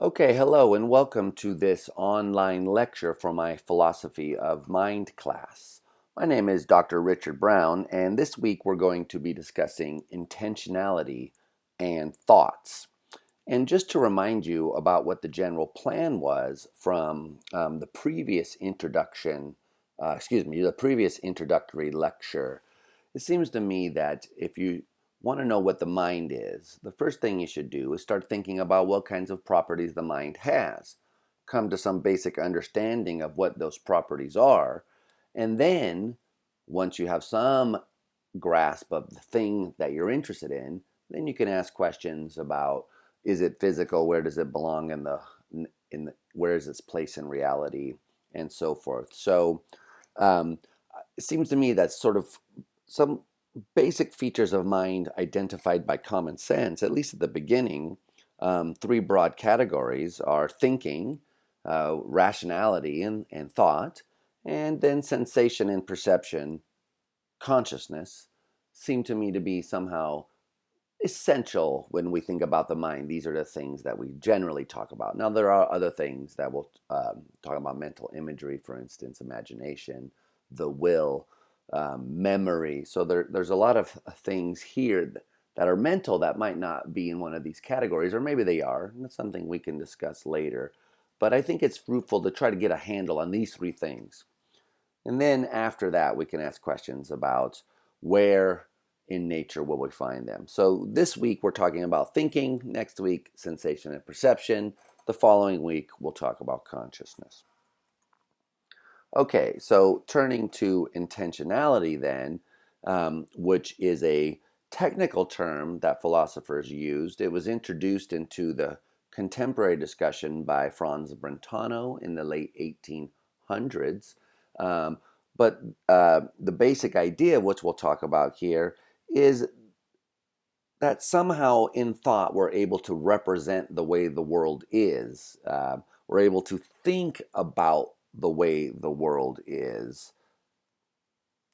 Okay, hello and welcome to this online lecture for my Philosophy of Mind class. My name is Dr. Richard Brown, and this week we're going to be discussing intentionality and thoughts. And just to remind you about what the general plan was from the previous the previous introductory lecture, it seems to me that if you want to know what the mind is, the first thing you should do is start thinking about what kinds of properties the mind has. Come to some basic understanding of what those properties are. And then, once you have some grasp of the thing that you're interested in, then you can ask questions about, is it physical? Where does it belong where is its place in reality, and so forth. So um, it seems to me that sort of some basic features of mind identified by common sense, at least at the beginning. Three broad categories are thinking, rationality, and thought, and then sensation and perception, consciousness, seem to me to be somehow essential when we think about the mind. These are the things that we generally talk about. Now, there are other things that we'll talk about: mental imagery, for instance, imagination, the will, memory. So there's a lot of things here that are mental that might not be in one of these categories, or maybe they are. And that's something we can discuss later. But I think it's fruitful to try to get a handle on these three things. And then after that, we can ask questions about where in nature will we find them. So this week, we're talking about thinking. Next week, sensation and perception. The following week, we'll talk about consciousness. Okay, so turning to intentionality then, which is a technical term that philosophers used. It was introduced into the contemporary discussion by Franz Brentano in the late 1800s. Um, but the basic idea, which we'll talk about here, is that somehow in thought we're able to represent the way the world is. We're able to think about the way the world is.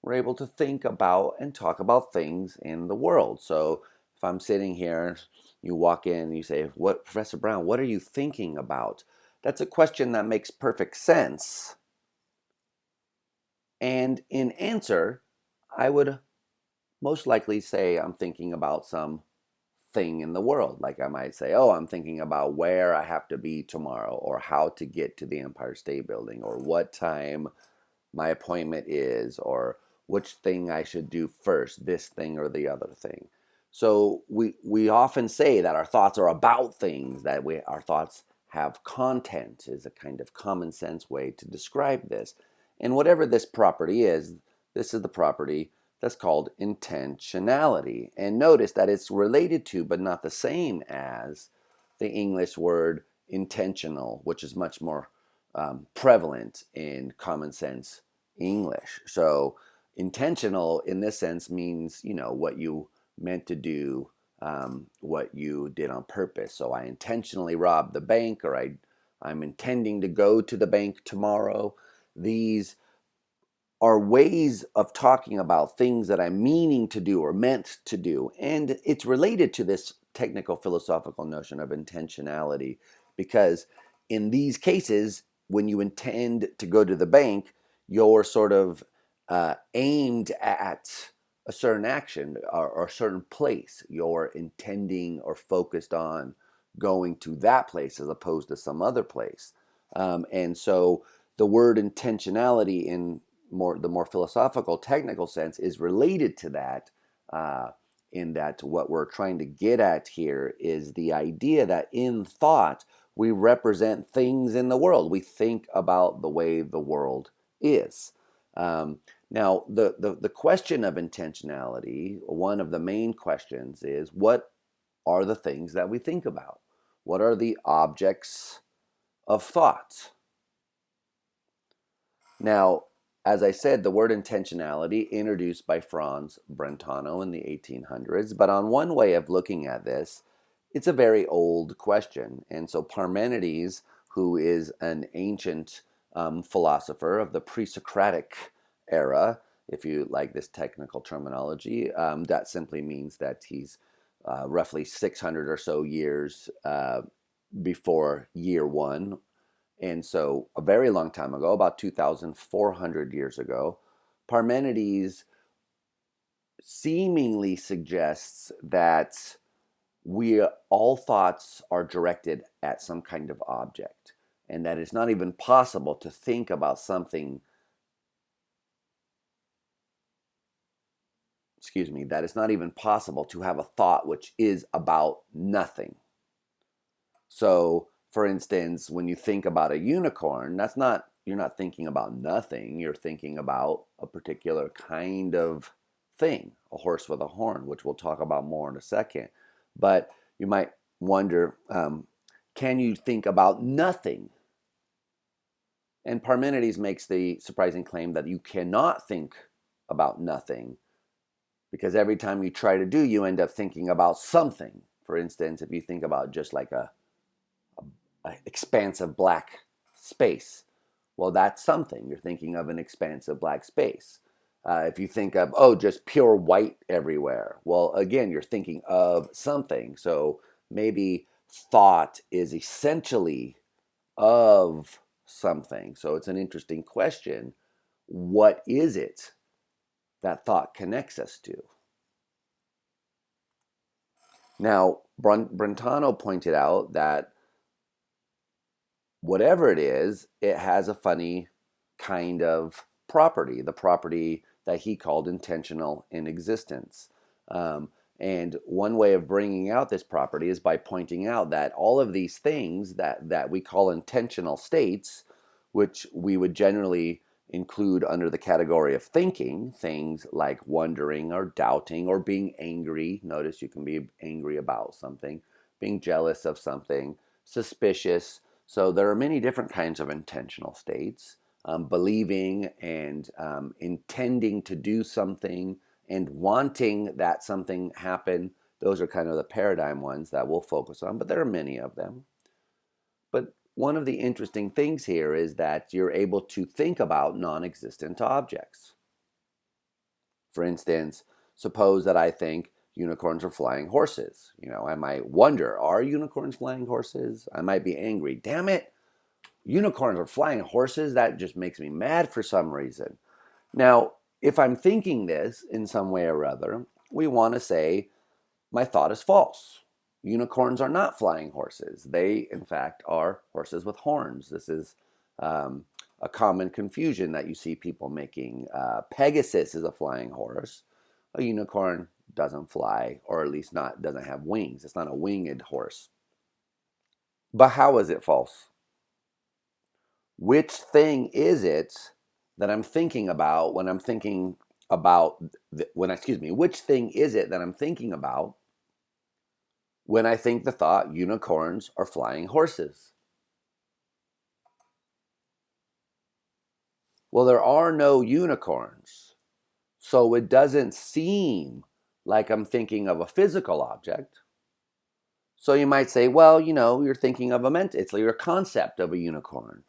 We're able to think about and talk about things in the world. So if I'm sitting here, you walk in and you say, "What, Professor Brown, what are you thinking about?" That's a question that makes perfect sense. And in answer, I would most likely say I'm thinking about some thing in the world. Like I might say, oh, I'm thinking about where I have to be tomorrow, or how to get to the Empire State Building, or what time my appointment is, or which thing I should do first, this thing or the other thing. So we often say that our thoughts are about things, that our thoughts have content, is a kind of common sense way to describe this. And whatever this property is, this is the property that's called intentionality. And notice that it's related to, but not the same as, the English word intentional, which is much more prevalent in common sense English. So intentional in this sense means, what you meant to do, what you did on purpose. So I intentionally robbed the bank, or I'm intending to go to the bank tomorrow. These are ways of talking about things that I'm meaning to do or meant to do. And it's related to this technical philosophical notion of intentionality, because in these cases, when you intend to go to the bank, you're sort of aimed at a certain action, or a certain place. You're intending or focused on going to that place as opposed to some other place. And so the word intentionality in the more philosophical, technical sense is related to that. In that, what we're trying to get at here is the idea that in thought we represent things in the world. We think about the way the world is. Now, the question of intentionality, one of the main questions, is what are the things that we think about? What are the objects of thought? Now, as I said, the word intentionality introduced by Franz Brentano in the 1800s, but on one way of looking at this, it's a very old question. And so Parmenides, who is an ancient philosopher of the pre-Socratic era, if you like this technical terminology, that simply means that he's roughly 600 or so years before year one. And so a very long time ago, about 2,400 years ago, Parmenides seemingly suggests that all thoughts are directed at some kind of object, and that it's not even possible to think about something, that it's not even possible to have a thought which is about nothing. So, for instance, when you think about a unicorn, you're not thinking about nothing, you're thinking about a particular kind of thing, a horse with a horn, which we'll talk about more in a second. But you might wonder, can you think about nothing? And Parmenides makes the surprising claim that you cannot think about nothing, because every time you try to do, you end up thinking about something. For instance, if you think about just like a expansive black space, well, that's something. You're thinking of an expansive black space. If you think of, just pure white everywhere, well, again, you're thinking of something. So maybe thought is essentially of something. So it's an interesting question. What is it that thought connects us to? Now, Brentano pointed out that whatever it is, it has a funny kind of property, the property that he called intentional in existence. And one way of bringing out this property is by pointing out that all of these things that we call intentional states, which we would generally include under the category of thinking, things like wondering or doubting or being angry. Notice you can be angry about something, being jealous of something, suspicious. So there are many different kinds of intentional states, believing and intending to do something and wanting that something happen. Those are kind of the paradigm ones that we'll focus on, but there are many of them. But one of the interesting things here is that you're able to think about non-existent objects. For instance, suppose that I think unicorns are flying horses. I might wonder, are unicorns flying horses? I might be angry. Damn it, unicorns are flying horses? That just makes me mad for some reason. Now, if I'm thinking this in some way or other, we want to say my thought is false. Unicorns are not flying horses. They, in fact, are horses with horns. This is a common confusion that you see people making. Pegasus is a flying horse. A unicorn doesn't fly, or at least doesn't have wings. It's not a winged horse. But how is it false? Which thing is it that I'm thinking about when I'm thinking about, which thing is it that I'm thinking about when I think the thought unicorns are flying horses? Well, there are no unicorns, so it doesn't seem like I'm thinking of a physical object. So you might say, well, you're thinking of it's your concept of a unicorn.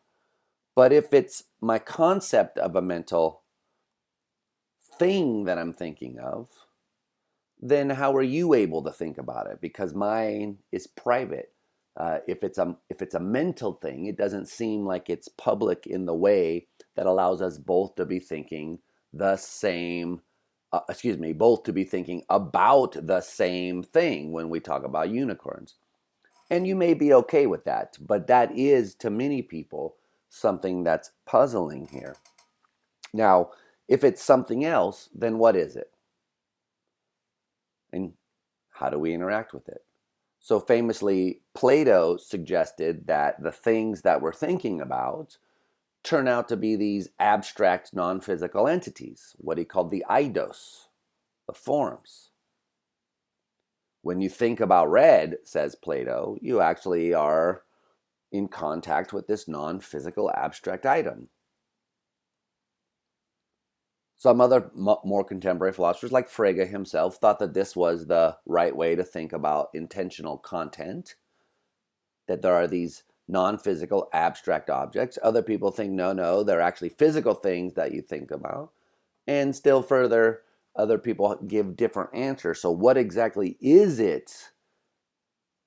But if it's my concept of a mental thing that I'm thinking of, then how are you able to think about it? Because mine is private. If it's a mental thing, it doesn't seem like it's public in the way that allows us both to be thinking the same. Both to be thinking about the same thing when we talk about unicorns. And you may be okay with that, but that is, to many people, something that's puzzling here. Now, if it's something else, then what is it? And how do we interact with it? So famously, Plato suggested that the things that we're thinking about turn out to be these abstract non-physical entities, what he called the eidos, the forms. When you think about red, says Plato, you actually are in contact with this non-physical abstract item. Some other more contemporary philosophers, like Frege himself, thought that this was the right way to think about intentional content, that there are these non-physical abstract objects. Other people think, no, they're actually physical things that you think about. And still further, other people give different answers. So what exactly is it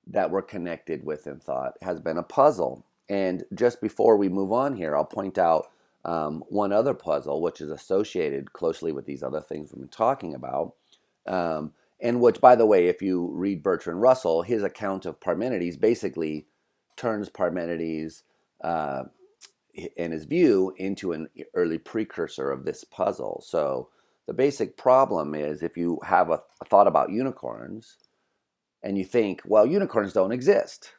that we're connected with in thought has been a puzzle. And just before we move on here, I'll point out one other puzzle, which is associated closely with these other things we've been talking about. And which, by the way, if you read Bertrand Russell, his account of Parmenides basically turns Parmenides and his view into an early precursor of this puzzle. So the basic problem is if you have a thought about unicorns and you think, well, unicorns don't exist.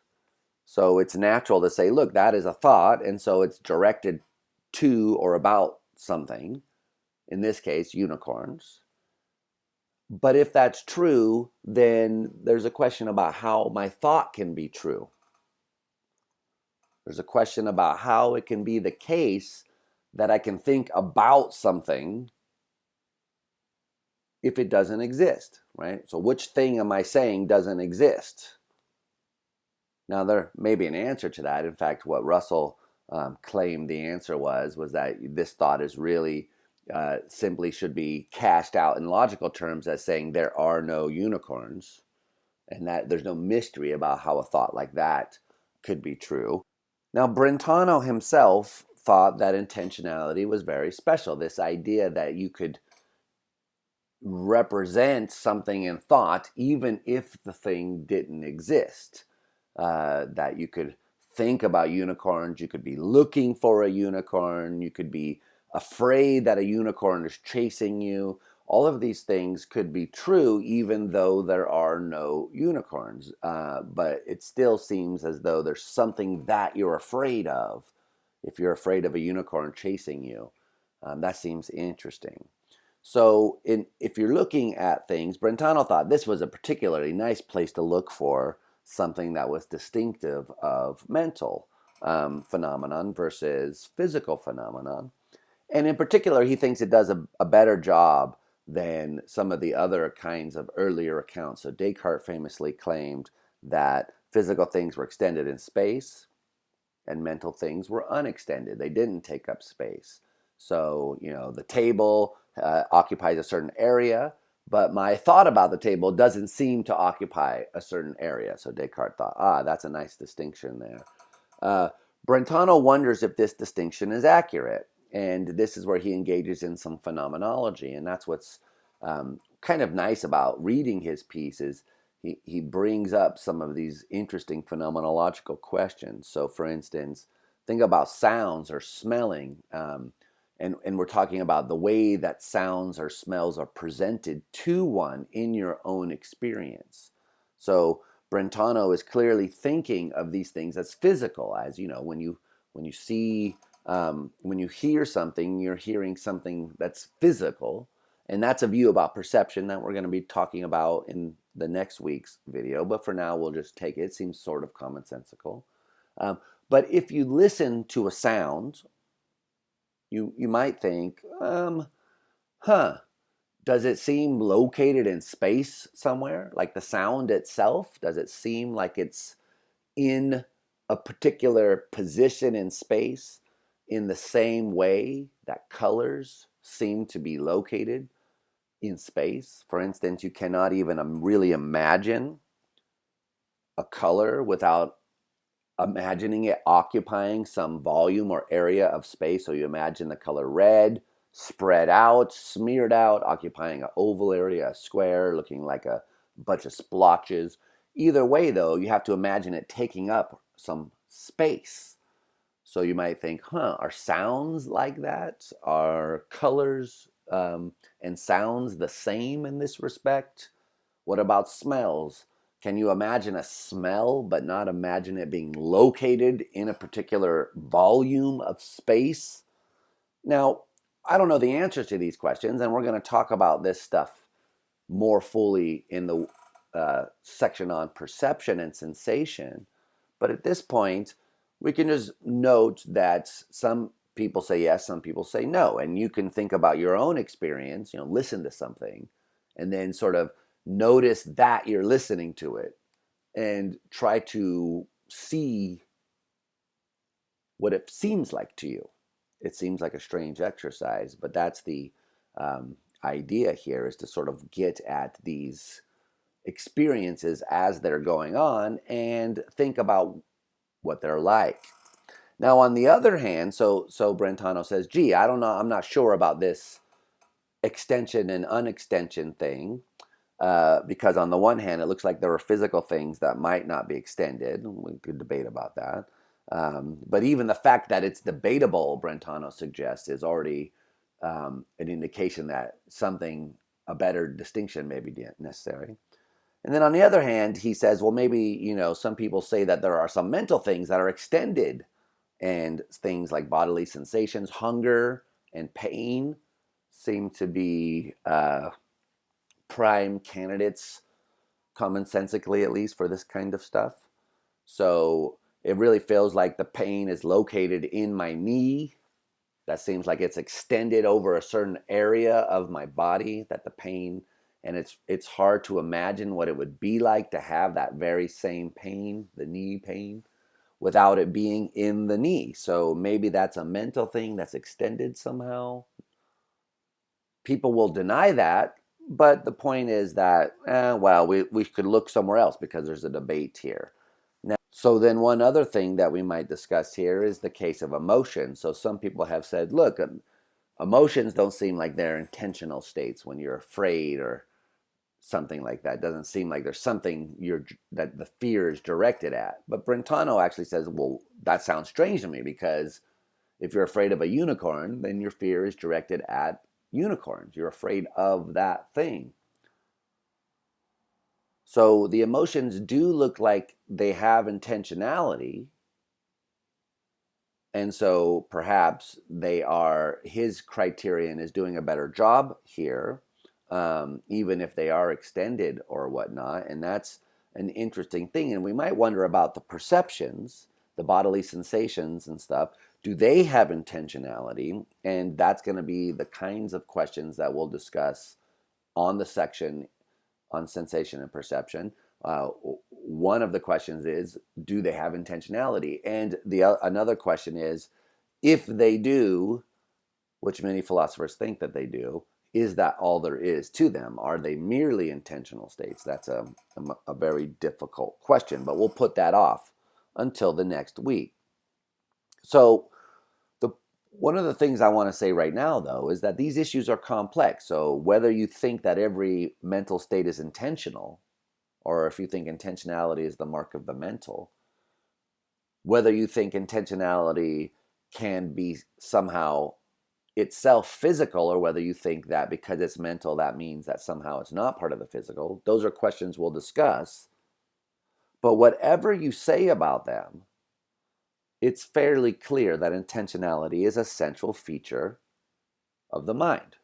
So it's natural to say, look, that is a thought, and so it's directed to or about something, in this case, unicorns. But if that's true, then there's a question about how my thought can be true. There's a question about how it can be the case that I can think about something if it doesn't exist, right? So which thing am I saying doesn't exist? Now, there may be an answer to that. In fact, what Russell claimed the answer was that this thought is really simply should be cast out in logical terms as saying there are no unicorns, and that there's no mystery about how a thought like that could be true. Now, Brentano himself thought that intentionality was very special, this idea that you could represent something in thought even if the thing didn't exist. That you could think about unicorns, you could be looking for a unicorn, you could be afraid that a unicorn is chasing you. All of these things could be true even though there are no unicorns. But it still seems as though there's something that you're afraid of if you're afraid of a unicorn chasing you. That seems interesting. So if you're looking at things, Brentano thought this was a particularly nice place to look for something that was distinctive of mental phenomenon versus physical phenomenon. And in particular, he thinks it does a better job than some of the other kinds of earlier accounts. So Descartes famously claimed that physical things were extended in space and mental things were unextended. They didn't take up space. So, the table occupies a certain area, but my thought about the table doesn't seem to occupy a certain area. So Descartes thought, that's a nice distinction there. Brentano wonders if this distinction is accurate. And this is where he engages in some phenomenology. And that's what's kind of nice about reading his piece is he brings up some of these interesting phenomenological questions. So, for instance, think about sounds or smelling. And we're talking about the way that sounds or smells are presented to one in your own experience. So Brentano is clearly thinking of these things as physical, as when you see, when you hear something, you're hearing something that's physical, and that's a view about perception that we're going to be talking about in the next week's video. But for now, we'll just take it. It seems sort of commonsensical. But if you listen to a sound, you might think, does it seem located in space somewhere? Like the sound itself, does it seem like it's in a particular position in space in the same way that colors seem to be located in space? For instance, you cannot even really imagine a color without imagining it occupying some volume or area of space. So you imagine the color red spread out, smeared out, occupying an oval area, a square, looking like a bunch of splotches. Either way, though, you have to imagine it taking up some space. So you might think, are sounds like that? Are colors and sounds the same in this respect? What about smells? Can you imagine a smell but not imagine it being located in a particular volume of space? Now, I don't know the answers to these questions, and we're going to talk about this stuff more fully in the section on perception and sensation. But at this point, we can just note that some people say yes, some people say no. And you can think about your own experience, listen to something, and then sort of notice that you're listening to it and try to see what it seems like to you. It seems like a strange exercise, but that's the idea here, is to sort of get at these experiences as they're going on and think about what they're like. Now, on the other hand, so Brentano says, gee, I don't know, I'm not sure about this extension and unextension thing, because on the one hand, it looks like there are physical things that might not be extended. We could debate about that. But even the fact that it's debatable, Brentano suggests, is already an indication that a better distinction may be necessary. And then on the other hand, he says, well, maybe, some people say that there are some mental things that are extended, and things like bodily sensations, hunger, and pain seem to be prime candidates, commonsensically at least, for this kind of stuff. So it really feels like the pain is located in my knee. That seems like it's extended over a certain area of my body, that the pain, and it's hard to imagine what it would be like to have that very same pain, the knee pain, without it being in the knee. So maybe that's a mental thing that's extended somehow. People will deny that, but the point is that, we could look somewhere else because there's a debate here. Now, so then one other thing that we might discuss here is the case of emotion. So some people have said, look, emotions don't seem like they're intentional states. When you're afraid or something like that, it doesn't seem like there's something that the fear is directed at. But Brentano actually says, well, that sounds strange to me, because if you're afraid of a unicorn, then your fear is directed at unicorns. You're afraid of that thing. So the emotions do look like they have intentionality, and so perhaps his criterion is doing a better job here, even if they are extended or whatnot. And that's an interesting thing. And we might wonder about the perceptions, the bodily sensations and stuff. Do they have intentionality? And that's going to be the kinds of questions that we'll discuss on the section on sensation and perception. One of the questions is, do they have intentionality? And another question is, if they do, which many philosophers think that they do, is that all there is to them? Are they merely intentional states? That's a very difficult question, but we'll put that off until the next week. So one of the things I want to say right now, though, is that these issues are complex. So whether you think that every mental state is intentional, or if you think intentionality is the mark of the mental, whether you think intentionality can be somehow itself physical, or whether you think that because it's mental, that means that somehow it's not part of the physical, those are questions we'll discuss. But whatever you say about them, it's fairly clear that intentionality is a central feature of the mind.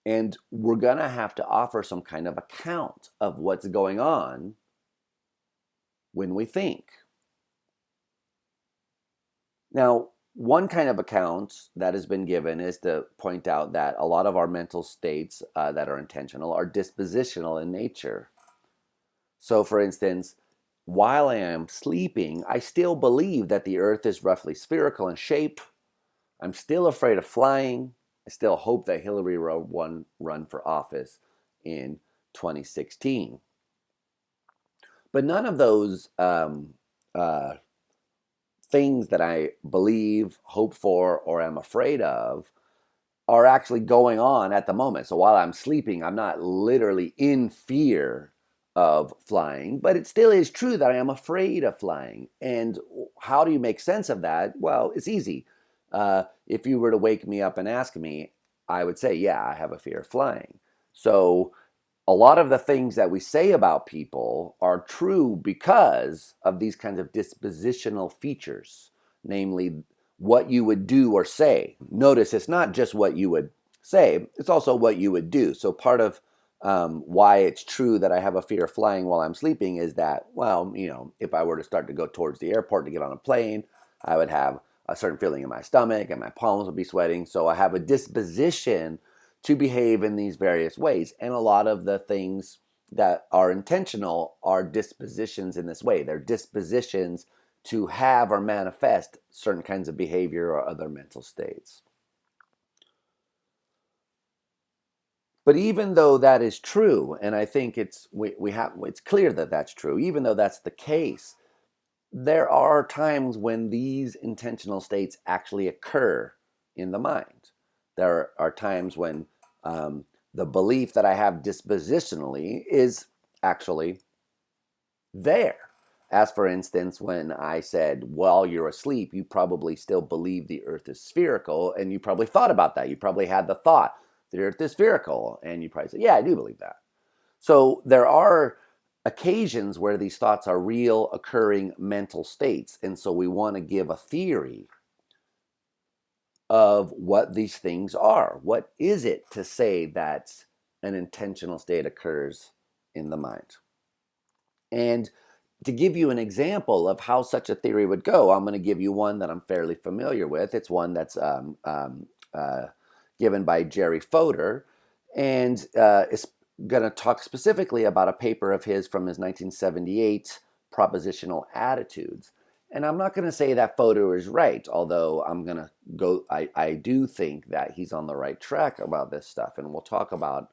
And we're going to have to offer some kind of account of what's going on when we think. Now, one kind of account that has been given is to point out that a lot of our mental states that are intentional are dispositional in nature. So, for instance, while I am sleeping, I still believe that the earth is roughly spherical in shape. I'm still afraid of flying. I still hope that Hillary will run for office in 2016. But none of those things that I believe, hope for, or am afraid of are actually going on at the moment. So while I'm sleeping, I'm not literally in fear of flying, but it still is true that I am afraid of flying. And how do you make sense of that? Well, it's easy. If you were to wake me up and ask me, I would say, yeah, I have a fear of flying. So a lot of the things that we say about people are true because of these kinds of dispositional features, namely what you would do or say. Notice it's not just what you would say, it's also what you would do. So part of why it's true that I have a fear of flying while I'm sleeping is that, if I were to start to go towards the airport to get on a plane, I would have a certain feeling in my stomach and my palms would be sweating. So I have a disposition to behave in these various ways. And a lot of the things that are intentional are dispositions in this way. They're dispositions to have or manifest certain kinds of behavior or other mental states. But even though that is true, and I think it's clear that that's true, even though that's the case, there are times when these intentional states actually occur in the mind. There are times when the belief that I have dispositionally is actually there. As for instance, when I said, while you're asleep, you probably still believe the earth is spherical, and you probably thought about that. You probably had the thought, the earth is spherical, and you probably said, yeah, I do believe that. So there are occasions where these thoughts are real, occurring mental states, and so we want to give a theory of what these things are. What is it to say that an intentional state occurs in the mind? And to give you an example of how such a theory would go, I'm going to give you one that I'm fairly familiar with. It's one that's given by Jerry Fodor, and it's going to talk specifically about a paper of his from his 1978 Propositional Attitudes. And I'm not going to say that Fodor is right, although I'm going to go, I do think that he's on the right track about this stuff, and we'll talk about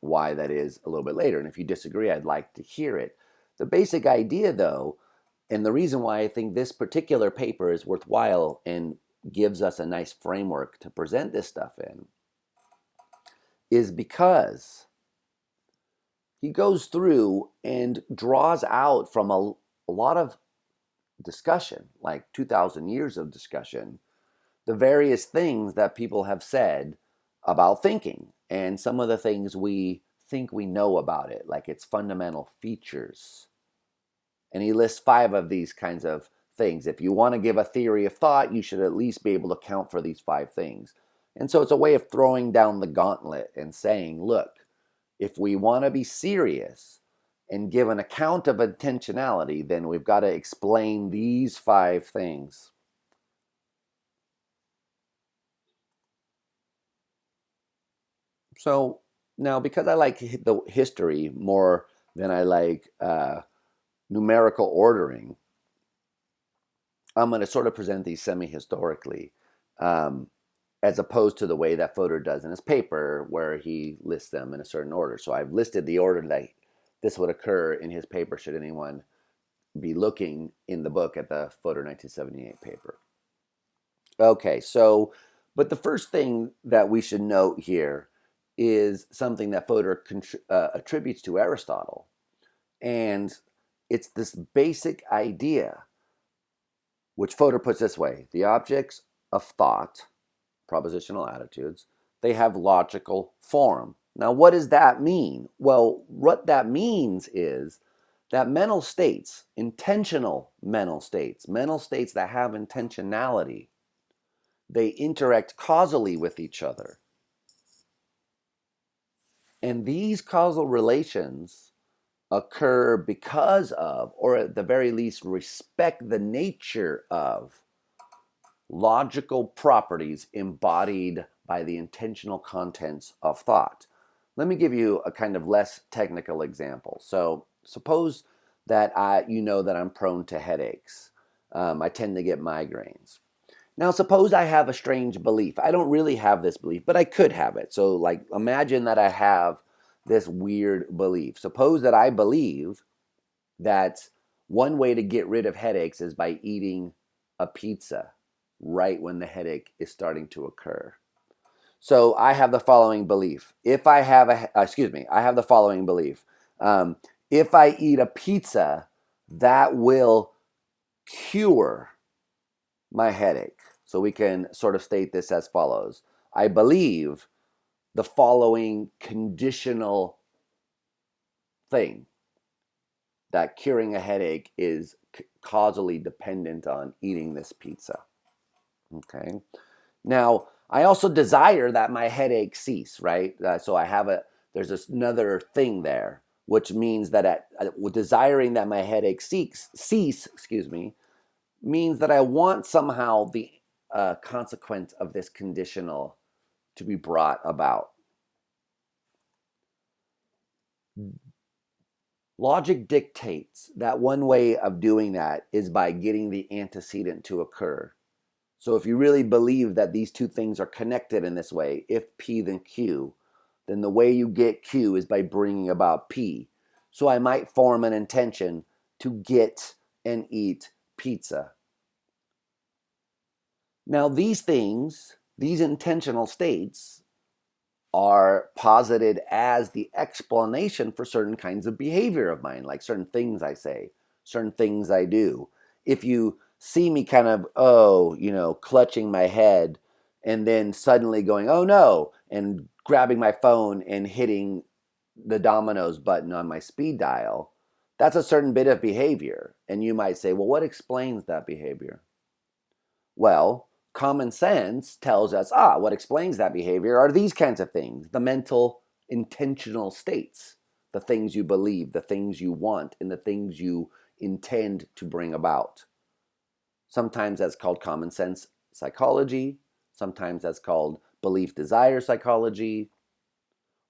why that is a little bit later. And if you disagree, I'd like to hear it. The basic idea, though, and the reason why I think this particular paper is worthwhile and gives us a nice framework to present this stuff in, is because he goes through and draws out from a lot of discussion, like 2,000 years of discussion, the various things that people have said about thinking, and some of the things we think we know about it, like its fundamental features. And he lists 5 of these kinds of things. If you want to give a theory of thought, you should at least be able to account for these 5 things. And so it's a way of throwing down the gauntlet and saying, look, if we want to be serious and give an account of intentionality, then we've got to explain these 5 things. So now, because I like the history more than I like numerical ordering, I'm going to sort of present these semi-historically, as opposed to the way that Fodor does in his paper, where he lists them in a certain order. So I've listed the order that this would occur in his paper, should anyone be looking in the book at the Fodor 1978 paper. Okay, so, but the first thing that we should note here is something that Fodor attributes to Aristotle. And it's this basic idea, which Fodor puts this way: the objects of thought, propositional attitudes, they have logical form. Now, what does that mean? Well, what that means is that mental states, intentional mental states that have intentionality, they interact causally with each other. And these causal relations occur because of, or at the very least, respect the nature of logical properties embodied by the intentional contents of thought. Let me give you a kind of less technical example. So suppose that you know that I'm prone to headaches. I tend to get migraines. Now, suppose I have a strange belief. I don't really have this belief, but I could have it. So, like, imagine that I have this weird belief. Suppose that I believe that one way to get rid of headaches is by eating a pizza right when the headache is starting to occur. So I have the following belief. I have the following belief. If I eat a pizza, that will cure my headache. So we can sort of state this as follows. I believe the following conditional thing, that curing a headache is causally dependent on eating this pizza. Okay. Now, I also desire that my headache cease, right? So there's another thing there, which means that desiring that my headache cease, means that I want somehow the consequence of this conditional to be brought about. Logic dictates that one way of doing that is by getting the antecedent to occur. So if you really believe that these two things are connected in this way, if P then Q, then the way you get Q is by bringing about P. So I might form an intention to get and eat pizza. Now, these things, these intentional states, are posited as the explanation for certain kinds of behavior of mine, like certain things I say, certain things I do. If you see me kind of, clutching my head and then suddenly going, oh no, and grabbing my phone and hitting the dominoes button on my speed dial, that's a certain bit of behavior. And you might say, well, what explains that behavior? Well, common sense tells us, what explains that behavior are these kinds of things, the mental intentional states, the things you believe, the things you want, and the things you intend to bring about. Sometimes that's called common sense psychology. Sometimes that's called belief desire psychology.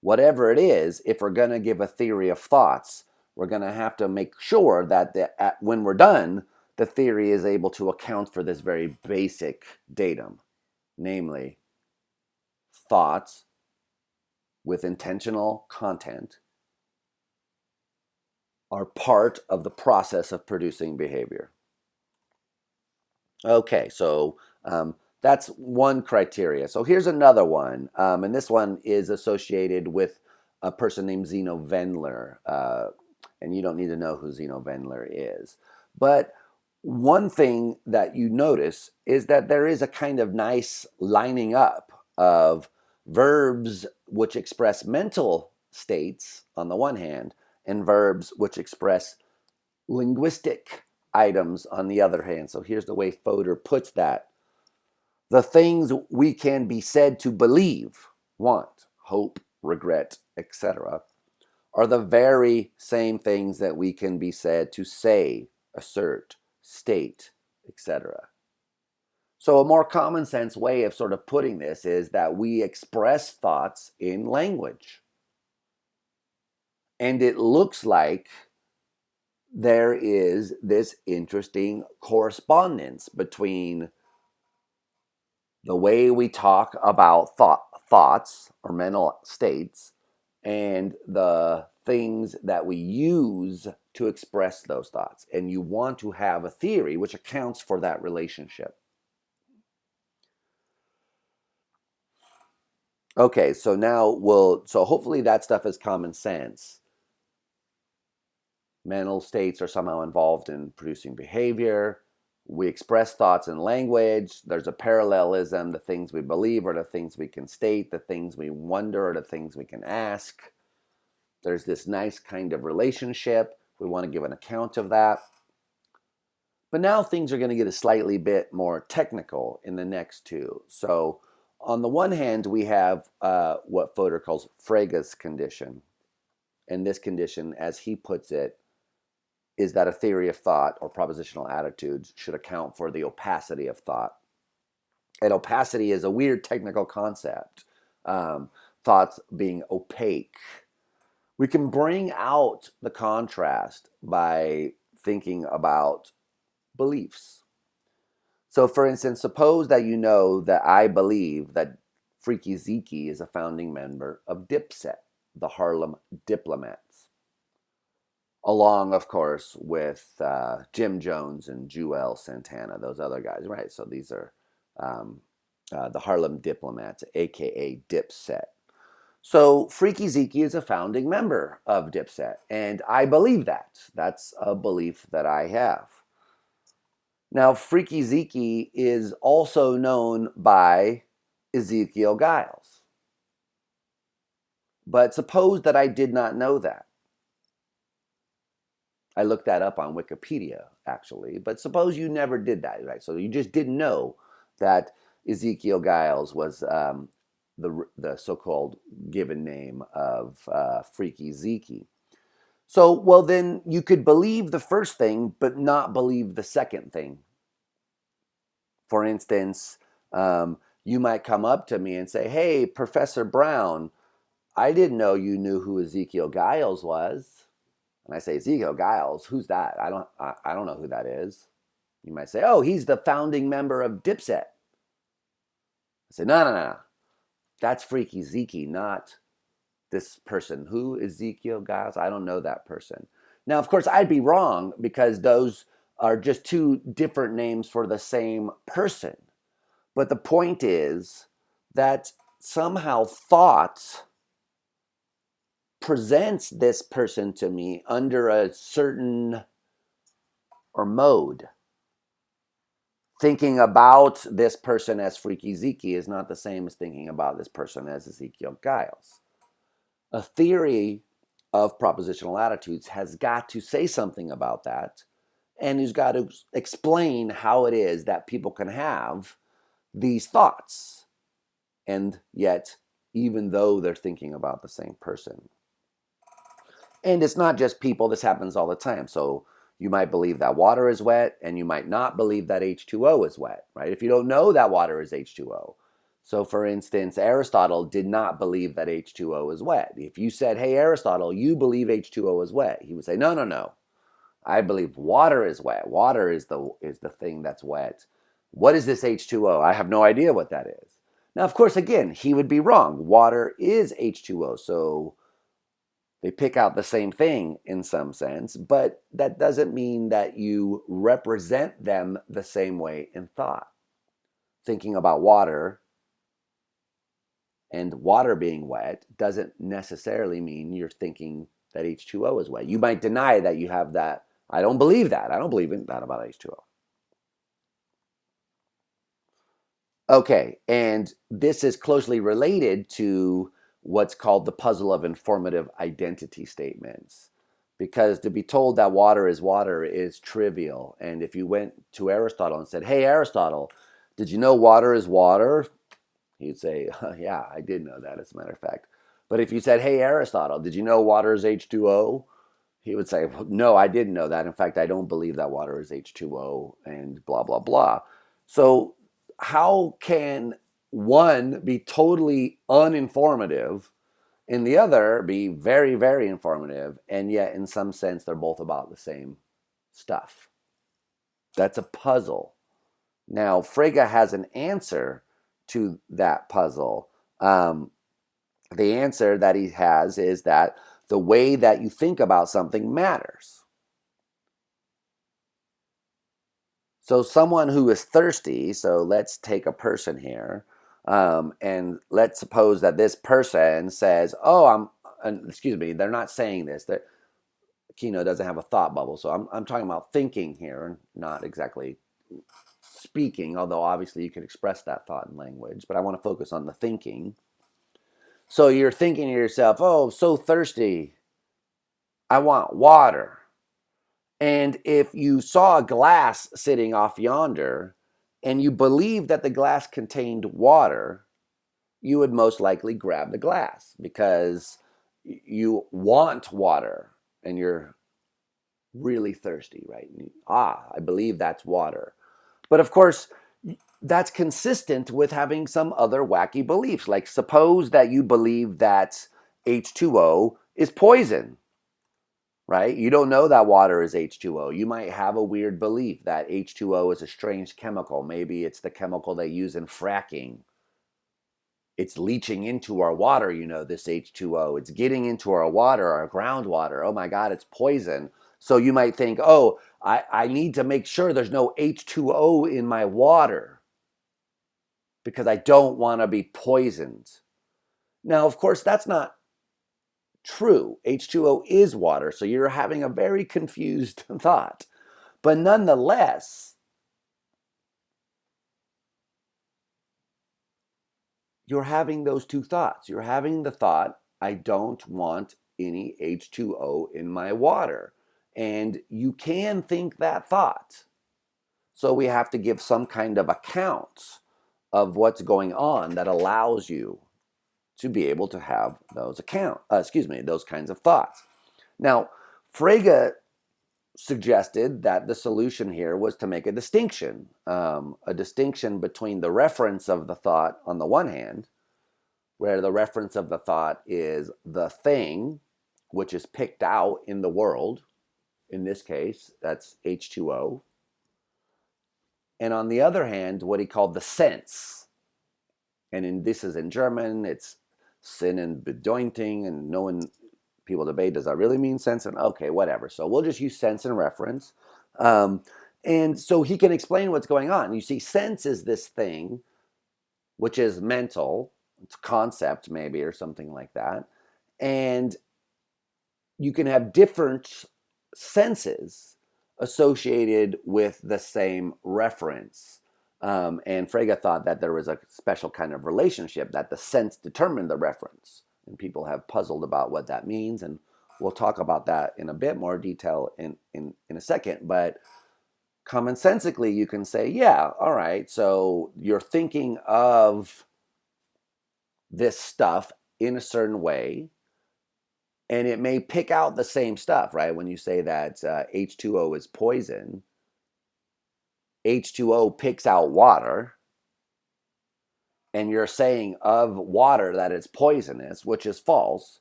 Whatever it is, if we're going to give a theory of thoughts, we're going to have to make sure that when we're done, the theory is able to account for this very basic datum, namely thoughts with intentional content are part of the process of producing behavior. Okay, so that's one criteria. So here's another one, and this one is associated with a person named Zeno Wendler, and you don't need to know who Zeno Wendler is. But one thing that you notice is that there is a kind of nice lining up of verbs which express mental states on the one hand, and verbs which express linguistic items on the other hand. So here's the way Fodor puts that. The things we can be said to believe, want, hope, regret, etc., are the very same things that we can be said to say, assert, state, etc. So a more common sense way of sort of putting this is that we express thoughts in language. And it looks like there is this interesting correspondence between the way we talk about thoughts or mental states and the things that we use to express those thoughts. And you want to have a theory which accounts for that relationship. Okay, so now so hopefully that stuff is common sense. Mental states are somehow involved in producing behavior. We express thoughts in language. There's a parallelism. The things we believe are the things we can state. The things we wonder are the things we can ask. There's this nice kind of relationship. We want to give an account of that. But now things are going to get a slightly bit more technical in the next two. So on the one hand, we have what Fodor calls Frege's condition. And this condition, as he puts it, is that a theory of thought or propositional attitudes should account for the opacity of thought. And opacity is a weird technical concept. Thoughts being opaque. We can bring out the contrast by thinking about beliefs. So for instance, suppose that you know that I believe that Frege Zeke is a founding member of Dipset, the Harlem Diplomats, along, of course, with Jim Jones and Joel Santana, those other guys, right? So these are the Harlem Diplomats, aka Dipset. So Frege Zeke is a founding member of Dipset, and I believe that. That's a belief that I have. Now, Frege Zeke is also known by Ezekiel Giles. But suppose that I did not know that. I looked that up on Wikipedia, actually. But suppose you never did that, right? So you just didn't know that Ezekiel Giles was the so-called given name of Frege Zeke. So, well, then you could believe the first thing, but not believe the second thing. For instance, you might come up to me and say, hey, Professor Brown, I didn't know you knew who Ezekiel Giles was. And I say, Ezekiel Giles, who's that? I don't know who that is. You might say, oh, he's the founding member of Dipset. I say, no. That's Frege Zeke, not this person. Who? Ezekiel Giles? I don't know that person. Now, of course, I'd be wrong because those are just two different names for the same person. But the point is that somehow thought presents this person to me under a certain or mode. Thinking about this person as Freaky Zeke is not the same as thinking about this person as Ezekiel Giles. A theory of propositional attitudes has got to say something about that, and has got to explain how it is that people can have these thoughts, and yet, even though they're thinking about the same person. And it's not just people, this happens all the time. So you might believe that water is wet, and you might not believe that H2O is wet, right? If you don't know that water is H2O. So for instance, Aristotle did not believe that H2O is wet. If you said, hey, Aristotle, you believe H2O is wet, he would say, no, no, no. I believe water is wet. Water is the thing that's wet. What is this H2O? I have no idea what that is. Now, of course, again, he would be wrong. Water is H2O, so they pick out the same thing in some sense, but that doesn't mean that you represent them the same way in thought. Thinking about water and water being wet doesn't necessarily mean you're thinking that H2O is wet. You might deny that you have that. I don't believe that. I don't believe in that about H2O. Okay, and this is closely related to what's called the puzzle of informative identity statements. Because to be told that water is trivial. And if you went to Aristotle and said, hey, Aristotle, did you know water is water? He'd say, yeah, I did know that, as a matter of fact. But if you said, hey, Aristotle, did you know water is H2O? He would say, no, I didn't know that. In fact, I don't believe that water is H2O and blah, blah, blah. So how can one be totally uninformative and the other be very, very informative, and yet in some sense they're both about the same stuff? That's a puzzle. Now, Frege has an answer to that puzzle. The answer that he has is that the way that you think about something matters. So someone who is thirsty, so let's take a person here, and let's suppose that this person says, oh, excuse me, they're not saying this. Kino doesn't have a thought bubble, so I'm talking about thinking here, not exactly speaking, although obviously you can express that thought in language, but I want to focus on the thinking. So you're thinking to yourself, oh, so thirsty, I want water. And if you saw a glass sitting off yonder and you believed that the glass contained water, you would most likely grab the glass because you want water and you're really thirsty, right? I believe that's water. But of course, that's consistent with having some other wacky beliefs. Like suppose that you believe that H2O is poison. Right? You don't know that water is H2O. You might have a weird belief that H2O is a strange chemical. Maybe it's the chemical they use in fracking. It's leaching into our water, this H2O. It's getting into our water, our groundwater. Oh my God, it's poison. So you might think, oh, I need to make sure there's no H2O in my water because I don't want to be poisoned. Now, of course, that's not true. H2O is water, so you're having a very confused thought. But nonetheless, you're having those two thoughts. You're having the thought, I don't want any H2O in my water. And you can think that thought. So we have to give some kind of account of what's going on that allows you to be able to have those those kinds of thoughts. Now, Frege suggested that the solution here was to make a distinction between the reference of the thought on the one hand, where the reference of the thought is the thing which is picked out in the world. In this case, that's H2O. And on the other hand, what he called the sense. And this is in German, it's sin and bedointing, and knowing people debate, does that really mean sense? And okay, whatever. So we'll just use sense and reference. And so he can explain what's going on. You see, sense is this thing which is mental, it's concept maybe or something like that. And you can have different senses associated with the same reference. And Frege thought that there was a special kind of relationship, that the sense determined the reference. And people have puzzled about what that means. And we'll talk about that in a bit more detail in a second. But commonsensically, you can say, yeah, all right, so you're thinking of this stuff in a certain way, and it may pick out the same stuff, right? When you say that H2O is poison, H2O picks out water, and you're saying of water that it's poisonous, which is false.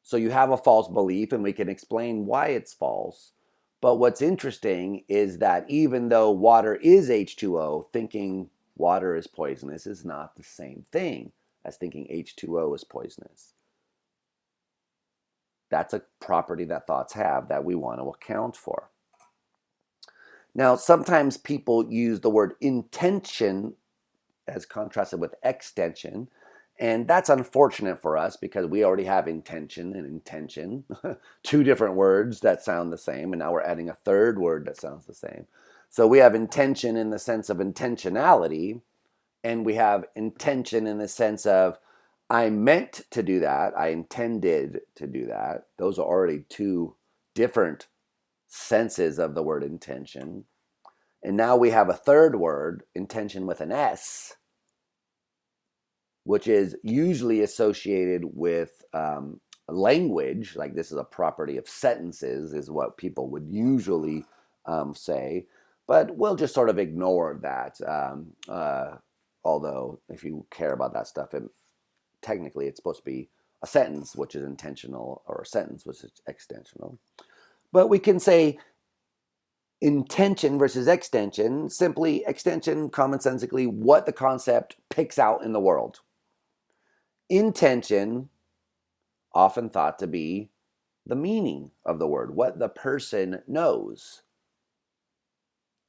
So you have a false belief, and we can explain why it's false. But what's interesting is that even though water is H2O, thinking water is poisonous is not the same thing as thinking H2O is poisonous. That's a property that thoughts have that we want to account for. Now, sometimes people use the word intention as contrasted with extension, and that's unfortunate for us because we already have intention and intention, two different words that sound the same, and now we're adding a third word that sounds the same. So we have intention in the sense of intentionality, and we have intention in the sense of I meant to do that, I intended to do that. Those are already two different senses of the word intention. And now we have a third word, intention with an S, which is usually associated with language, like this is a property of sentences, is what people would usually say. But we'll just sort of ignore that. Although, if you care about that stuff, technically it's supposed to be a sentence, which is intentional, or a sentence, which is extensional. But we can say intention versus extension, simply extension, commonsensically, what the concept picks out in the world. Intention, often thought to be the meaning of the word, what the person knows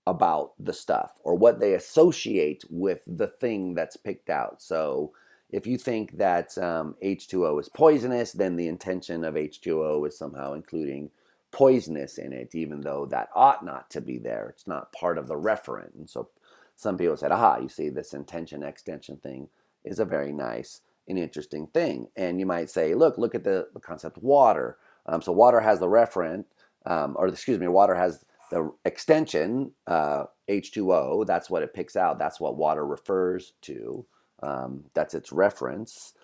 about the stuff, or what they associate with the thing that's picked out. So if you think that H2O is poisonous, then the intention of H2O is somehow including poisonous in it, even though that ought not to be there. It's not part of the referent. And so some people said, aha, you see, this intention extension thing is a very nice and interesting thing. And you might say, look at the concept water. So water has the referent, water has the extension, H2O. That's what it picks out. That's what water refers to. That's its reference.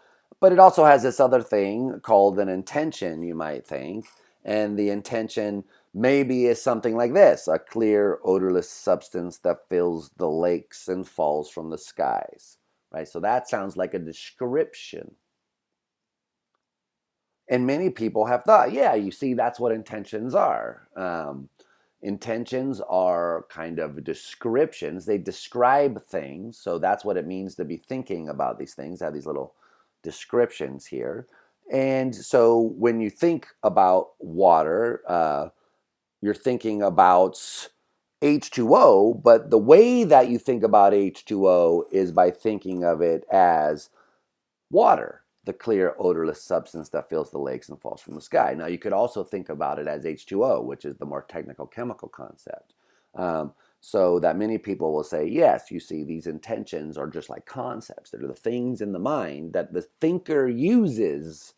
But it also has this other thing called an intention, you might think. And the intention maybe is something like this: a clear, odorless substance that fills the lakes and falls from the skies. Right? So that sounds like a description. And many people have thought, yeah, you see, that's what intentions are. Intentions are kind of descriptions. They describe things. So that's what it means to be thinking about these things. I have these little descriptions here. And so when you think about water, you're thinking about H2O, but the way that you think about H2O is by thinking of it as water, the clear, odorless substance that fills the lakes and falls from the sky. Now, you could also think about it as H2O, which is the more technical chemical concept. So that many people will say, yes, you see, these intentions are just like concepts. They're the things in the mind that the thinker uses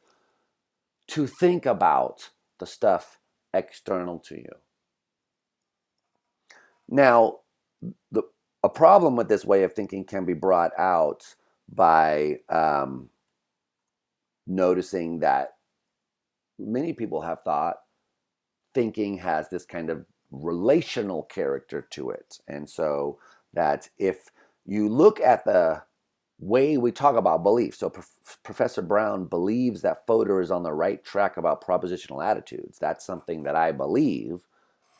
to think about the stuff external to you. Now, a problem with this way of thinking can be brought out by noticing that many people have thought thinking has this kind of relational character to it. And so that if you look at the way we talk about belief, so Professor Brown believes that Fodor is on the right track about propositional attitudes. That's something that I believe.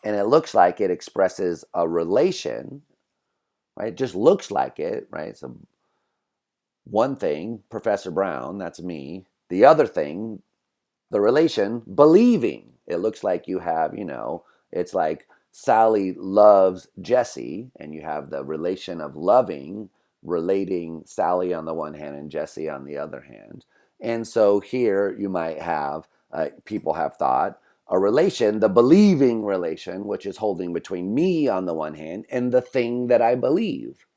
And it looks like it expresses a relation, right? It just looks like it, right? So one thing, Professor Brown, that's me, the other thing, the relation, believing. It looks like you have, it's like Sally loves Jesse, and you have the relation of loving, relating Sally on the one hand and Jesse on the other hand. And so here you might have, people have thought, a relation, the believing relation, which is holding between me on the one hand and the thing that I believe.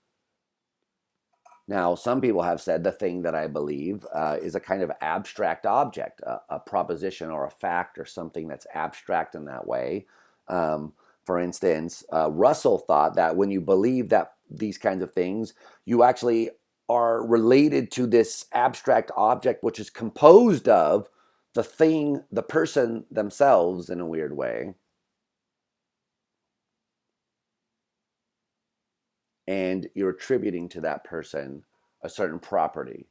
Now, some people have said the thing that I believe is a kind of abstract object, a proposition or a fact or something that's abstract in that way. For instance, Russell thought that when you believe that these kinds of things, you actually are related to this abstract object, which is composed of the thing, the person themselves in a weird way. And you're attributing to that person a certain property.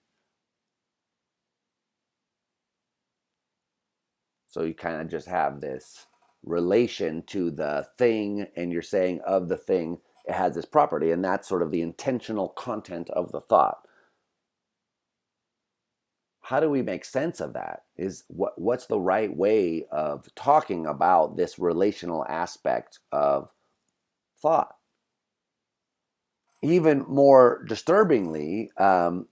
So you kind of just have this relation to the thing, and you're saying of the thing, it has this property, and that's sort of the intentional content of the thought. How do we make sense of that? What's the right way of talking about this relational aspect of thought? Even more disturbingly,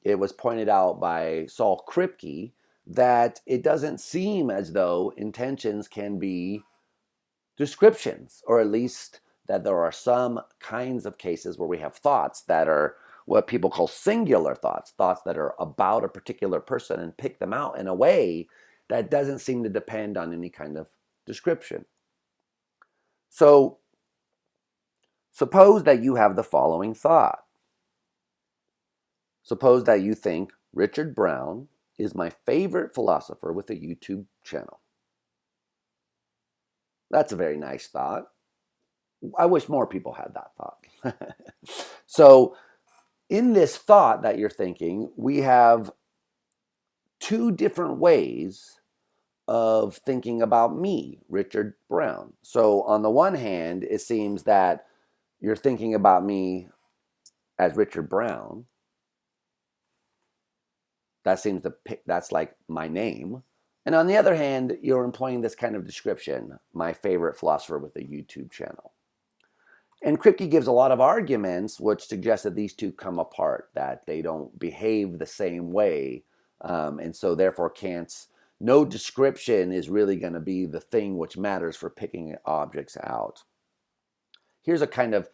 it was pointed out by Saul Kripke that it doesn't seem as though intentions can be descriptions, or at least that there are some kinds of cases where we have thoughts that are what people call singular thoughts, thoughts that are about a particular person, and pick them out in a way that doesn't seem to depend on any kind of description. So suppose that you have the following thought. Suppose that you think Richard Brown is my favorite philosopher with a YouTube channel. That's a very nice thought. I wish more people had that thought. So in this thought that you're thinking, we have two different ways of thinking about me, Richard Brown. So on the one hand, it seems that you're thinking about me as Richard Brown. That's like my name. And on the other hand, you're employing this kind of description, my favorite philosopher with a YouTube channel. And Kripke gives a lot of arguments which suggest that these two come apart, that they don't behave the same way. And so therefore no description is really going to be the thing which matters for picking objects out. Here's a kind of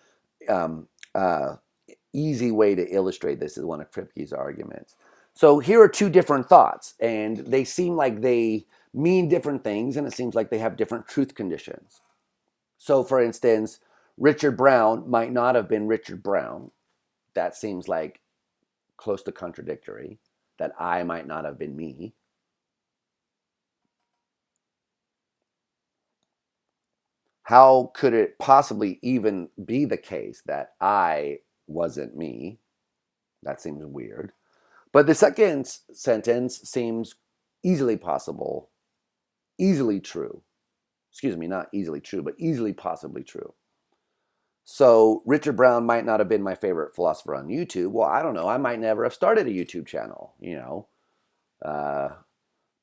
easy way to illustrate this, is one of Kripke's arguments. So here are two different thoughts, and they seem like they mean different things, and it seems like they have different truth conditions. So for instance, Richard Brown might not have been Richard Brown. That seems like close to contradictory. That I might not have been me. How could it possibly even be the case that I wasn't me? That seems weird. But the second sentence seems easily possible, easily true. Excuse me, not easily true, but easily possibly true. So Richard Brown might not have been my favorite philosopher on YouTube. Well, I don't know. I might never have started a YouTube channel,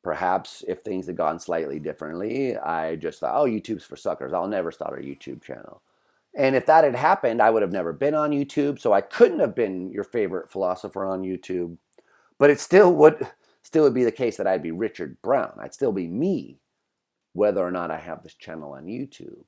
Perhaps if things had gone slightly differently, I just thought, oh, YouTube's for suckers. I'll never start a YouTube channel. And if that had happened, I would have never been on YouTube. So I couldn't have been your favorite philosopher on YouTube. But it still would be the case that I'd be Richard Brown. I'd still be me, whether or not I have this channel on YouTube.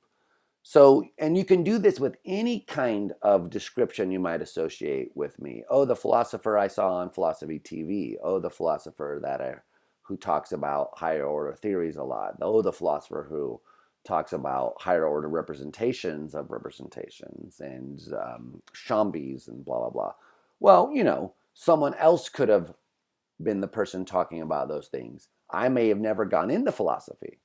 So, and you can do this with any kind of description you might associate with me. Oh, the philosopher I saw on Philosophy TV. Oh, the philosopher who talks about higher order theories a lot. Oh, the philosopher who talks about higher order representations of representations, and Shambis and blah, blah, blah. Well, someone else could have been the person talking about those things. I may have never gone into philosophy.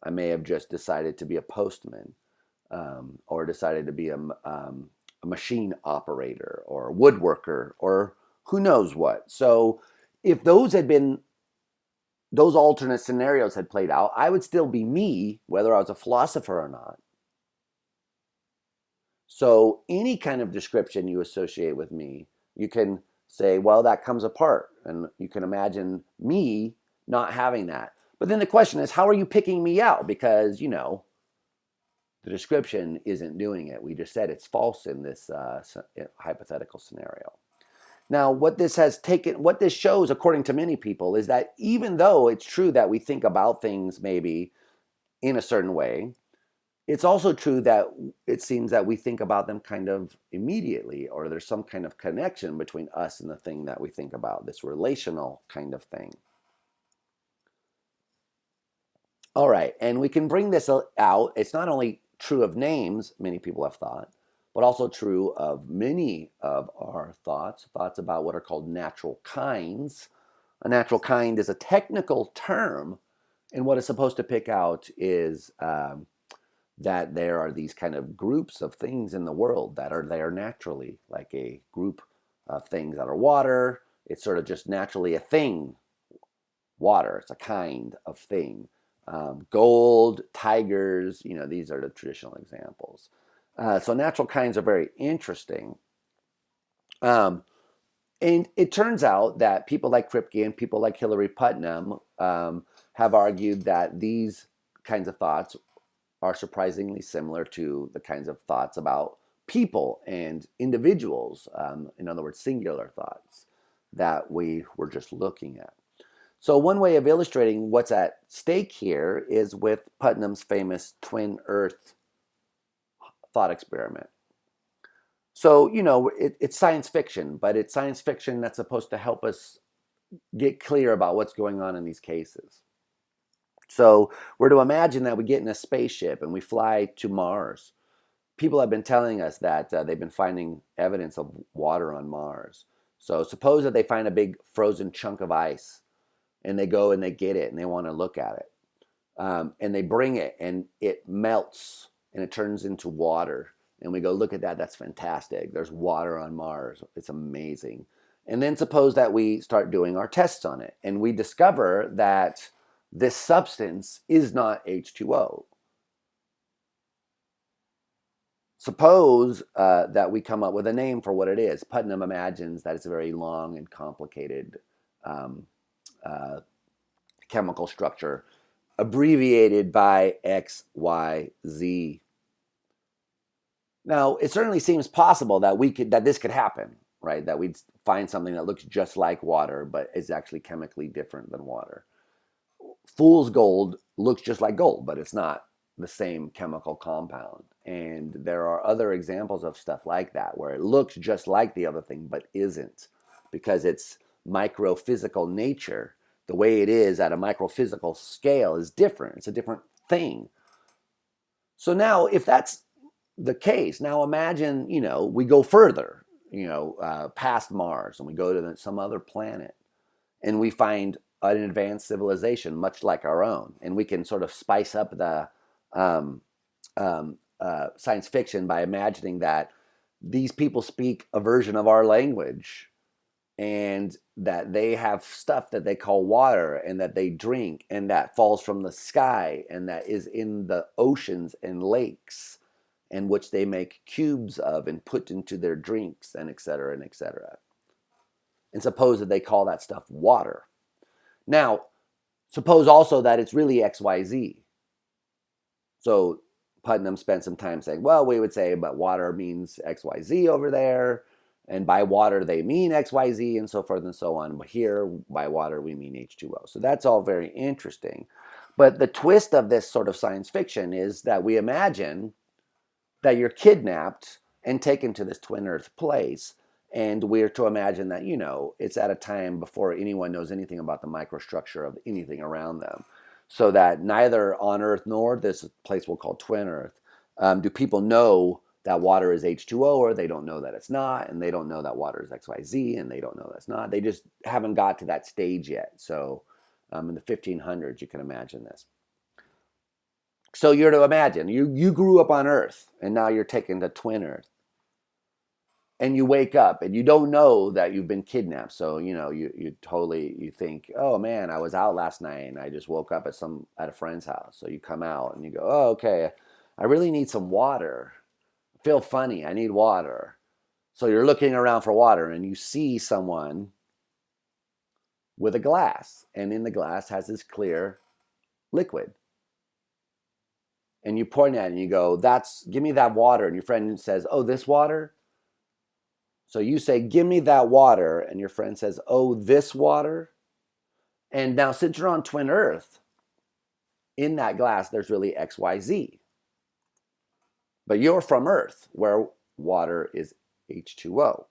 I may have just decided to be a postman, or decided to be a machine operator or a woodworker, or who knows what. So if those alternate scenarios had played out, I would still be me, whether I was a philosopher or not. So any kind of description you associate with me, you can say, well, that comes apart. And you can imagine me not having that. But then the question is, how are you picking me out? Because, the description isn't doing it. We just said it's false in this hypothetical scenario. Now, what this shows, according to many people, is that even though it's true that we think about things maybe in a certain way, it's also true that it seems that we think about them kind of immediately, or there's some kind of connection between us and the thing that we think about, this relational kind of thing. All right, and we can bring this out. It's not only true of names, many people have thought, but also true of many of our thoughts about what are called natural kinds. A natural kind is a technical term, and what it's supposed to pick out is that there are these kind of groups of things in the world that are there naturally, like a group of things that are water. It's sort of just naturally a thing. Water, it's a kind of thing. Gold, tigers, these are the traditional examples. So natural kinds are very interesting. And it turns out that people like Kripke and people like Hilary Putnam have argued that these kinds of thoughts are surprisingly similar to the kinds of thoughts about people and individuals, in other words, singular thoughts that we were just looking at. So one way of illustrating what's at stake here is with Putnam's famous twin Earth thought experiment. So, it's science fiction, but it's science fiction that's supposed to help us get clear about what's going on in these cases. So we're to imagine that we get in a spaceship and we fly to Mars. People have been telling us that they've been finding evidence of water on Mars. So suppose that they find a big frozen chunk of ice, and they go and they get it and they want to look at it. And they bring it and it melts and it turns into water. And we go, look at that, that's fantastic. There's water on Mars. It's amazing. And then suppose that we start doing our tests on it and we discover that this substance is not H2O. Suppose that we come up with a name for what it is. Putnam imagines that it's a very long and complicated chemical structure, abbreviated by X, Y, Z. Now, it certainly seems possible that this could happen, right? That we'd find something that looks just like water, but is actually chemically different than water. Fool's gold looks just like gold, but it's not the same chemical compound. And there are other examples of stuff like that, where it looks just like the other thing, but isn't, because its microphysical nature, the way it is at a microphysical scale, is different. It's a different thing. So now, if that's the case, now imagine, we go further, past Mars, and we go to some other planet, and we find an advanced civilization much like our own, and we can sort of spice up the science fiction by imagining that these people speak a version of our language, and that they have stuff that they call water, and that they drink, and that falls from the sky, and that is in the oceans and lakes, and which they make cubes of and put into their drinks, and et cetera, and et cetera. And suppose that they call that stuff water. Now, suppose also that it's really XYZ. So Putnam spent some time saying, well, we would say, but water means XYZ over there, and by water they mean XYZ, and so forth and so on. But here, by water, we mean H2O. So that's all very interesting. But the twist of this sort of science fiction is that we imagine that you're kidnapped and taken to this twin Earth place. And we're to imagine that, it's at a time before anyone knows anything about the microstructure of anything around them. So that neither on Earth nor this place we'll call twin Earth do people know that water is H2O, or they don't know that it's not, and they don't know that water is XYZ, and they don't know that's not. They just haven't got to that stage yet. So in the 1500s, you can imagine this. So you're to imagine, you grew up on Earth, and now you're taken to twin Earth. And you wake up and you don't know that you've been kidnapped. So, you think, oh man, I was out last night and I just woke up at a friend's house. So you come out and you go, oh, okay, I really need some water. I feel funny. I need water. So you're looking around for water and you see someone with a glass, and in the glass has this clear liquid. And you point at it and you go, give me that water. And your friend says, oh, this water? So you say, give me that water. And your friend says, oh, this water? And now since you're on twin Earth, in that glass, there's really X, Y, Z. But you're from Earth, where water is H2O.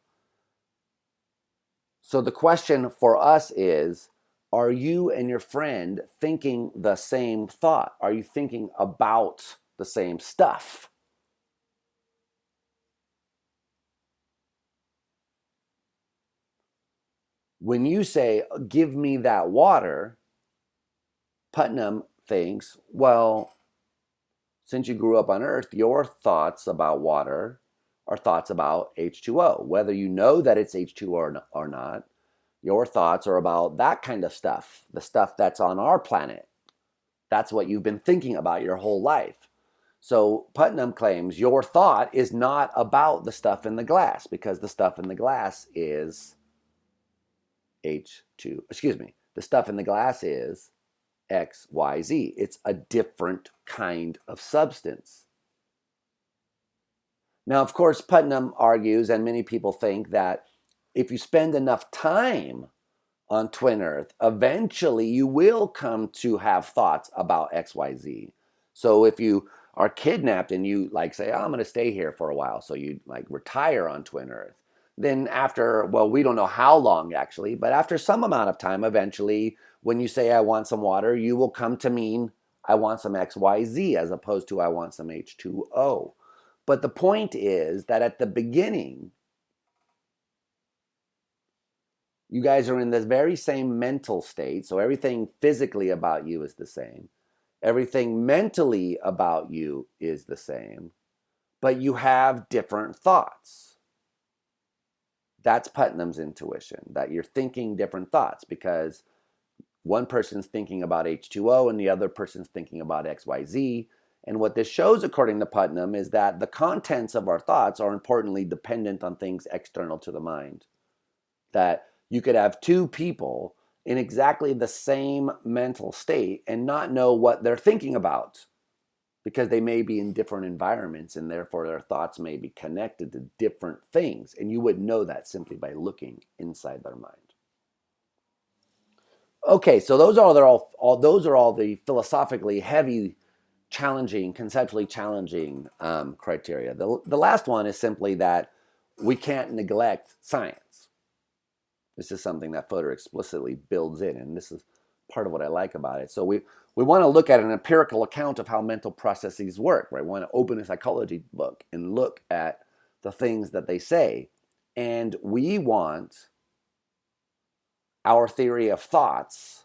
So the question for us is, are you and your friend thinking the same thought? Are you thinking about the same stuff? When you say, give me that water, Putnam thinks, well, since you grew up on Earth, your thoughts about water are thoughts about H2O. Whether you know that it's H2O or not, your thoughts are about that kind of stuff, the stuff that's on our planet. That's what you've been thinking about your whole life. So Putnam claims your thought is not about the stuff in the glass, because the stuff in the glass is the stuff in the glass is X, Y, Z. It's a different kind of substance. Now, of course, Putnam argues, and many people think, that if you spend enough time on twin Earth, eventually you will come to have thoughts about X, Y, Z. So if you are kidnapped and you say, oh, I'm going to stay here for a while, so you retire on twin Earth, then after, well, we don't know how long actually, but after some amount of time, eventually, when you say I want some water, you will come to mean I want some X, Y, Z, as opposed to I want some H2O. But the point is that at the beginning, you guys are in the very same mental state. So everything physically about you is the same. Everything mentally about you is the same. But you have different thoughts. That's Putnam's intuition, that you're thinking different thoughts, because one person's thinking about H2O and the other person's thinking about XYZ. And what this shows, according to Putnam, is that the contents of our thoughts are importantly dependent on things external to the mind. That you could have two people in exactly the same mental state and not know what they're thinking about, because they may be in different environments and therefore their thoughts may be connected to different things. And you would know that simply by looking inside their mind. Okay, so those are all the philosophically heavy, challenging, conceptually challenging criteria. The last one is simply that we can't neglect science. This is something that Fodor explicitly builds in, and this is part of what I like about it. So we want to look at an empirical account of how mental processes work, right? We want to open a psychology book and look at the things that they say. And we want our theory of thoughts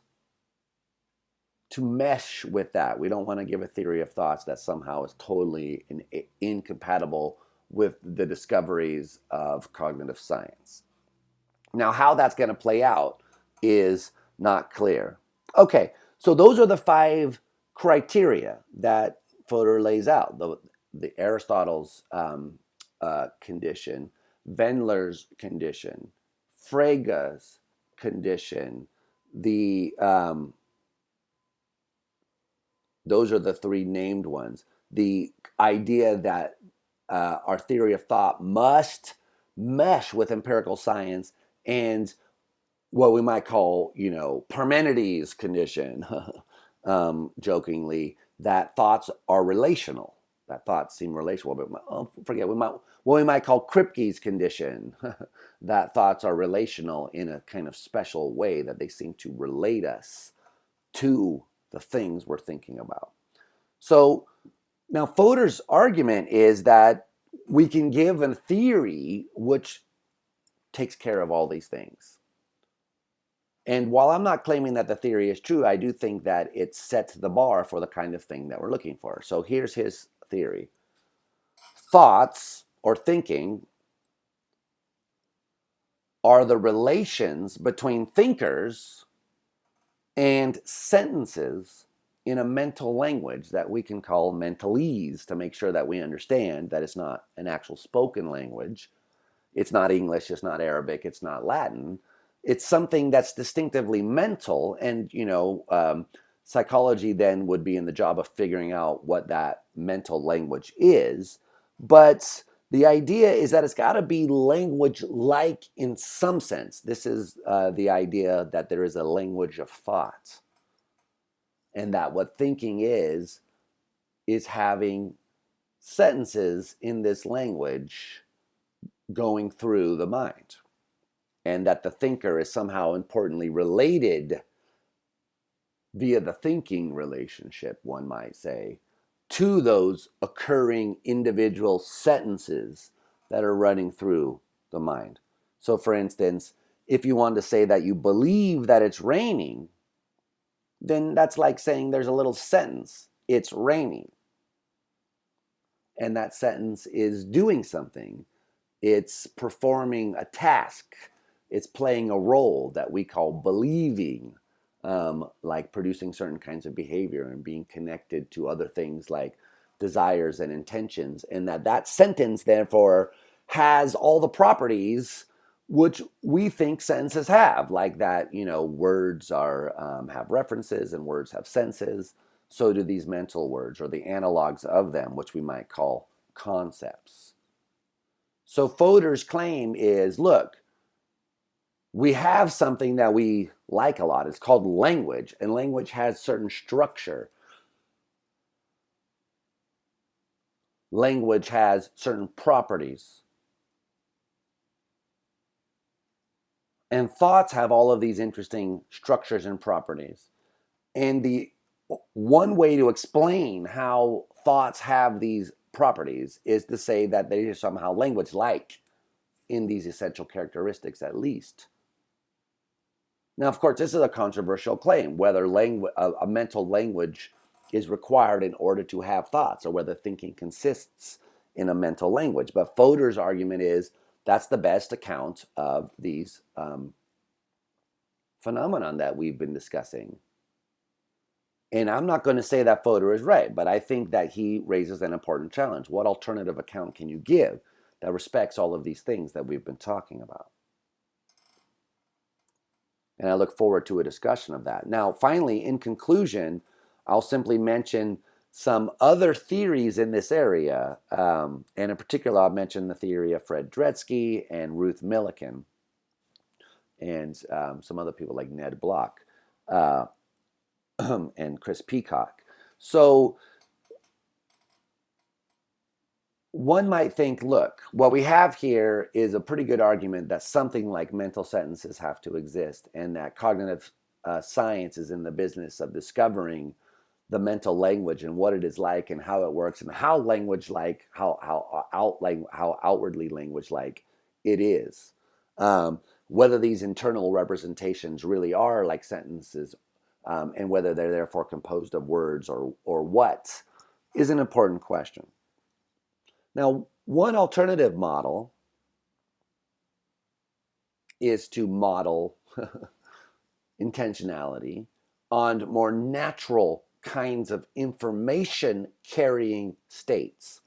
to mesh with that. We don't want to give a theory of thoughts that somehow is totally incompatible with the discoveries of cognitive science. Now, how that's going to play out is not clear. Okay, so those are the 5 criteria that Fodor lays out. The Aristotle's condition, Wendler's condition, Frege's condition, those are the 3 named ones. The idea that our theory of thought must mesh with empirical science, and what we might call, Parmenides' condition, jokingly, that thoughts are relational. That thoughts seem relational. But what we might call Kripke's condition, that thoughts are relational in a kind of special way, that they seem to relate us to the things we're thinking about. So now Fodor's argument is that we can give a theory which takes care of all these things. And while I'm not claiming that the theory is true, I do think that it sets the bar for the kind of thing that we're looking for. So here's his theory. Thoughts, or thinking, are the relations between thinkers and sentences in a mental language that we can call mentalese, to make sure that we understand that it's not an actual spoken language. It's not English, it's not Arabic, it's not Latin. It's something that's distinctively mental, and psychology then would be in the job of figuring out what that mental language is. But the idea is that it's got to be language-like in some sense. This is the idea that there is a language of thought, and that what thinking is having sentences in this language going through the mind, and that the thinker is somehow importantly related via the thinking relationship, one might say, to those occurring individual sentences that are running through the mind. So, for instance, if you want to say that you believe that it's raining, then that's like saying there's a little sentence, it's raining. And that sentence is doing something. It's performing a task. It's playing a role that we call believing, like producing certain kinds of behavior and being connected to other things like desires and intentions. And that sentence, therefore, has all the properties which we think sentences have, like that, words are have references and words have senses. So do these mental words, or the analogs of them, which we might call concepts. So Fodor's claim is, look, we have something that we like a lot. It's called language, and language has certain structure. Language has certain properties. And thoughts have all of these interesting structures and properties. And the one way to explain how thoughts have these properties is to say that they are somehow language-like in these essential characteristics, at least. Now, of course, this is a controversial claim, whether a mental language is required in order to have thoughts, or whether thinking consists in a mental language. But Fodor's argument is that's the best account of these phenomenon that we've been discussing. And I'm not going to say that Fodor is right, but I think that he raises an important challenge. What alternative account can you give that respects all of these things that we've been talking about? And I look forward to a discussion of that. Now, finally, in conclusion, I'll simply mention some other theories in this area. And in particular, I'll mention the theory of Frege and Ruth Milikan, and some other people like Ned Block and Chris Peacock. So one might think, look, what we have here is a pretty good argument that something like mental sentences have to exist, and that cognitive science is in the business of discovering the mental language and what it is like and how it works, and how language-like, how outwardly language-like it is. Whether these internal representations really are like sentences, and whether they're therefore composed of words or what, is an important question. Now, one alternative model is to model intentionality on more natural kinds of information carrying states.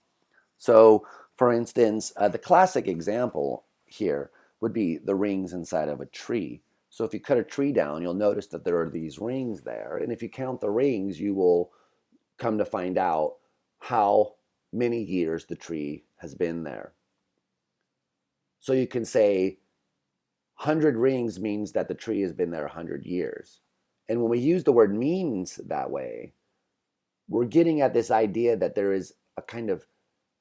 So, for instance, the classic example here would be the rings inside of a tree. So if you cut a tree down, you'll notice that there are these rings there. And if you count the rings, you will come to find out how many years the tree has been there. So you can say 100 rings means that the tree has been there 100 years. And when we use the word means that way, we're getting at this idea that there is a kind of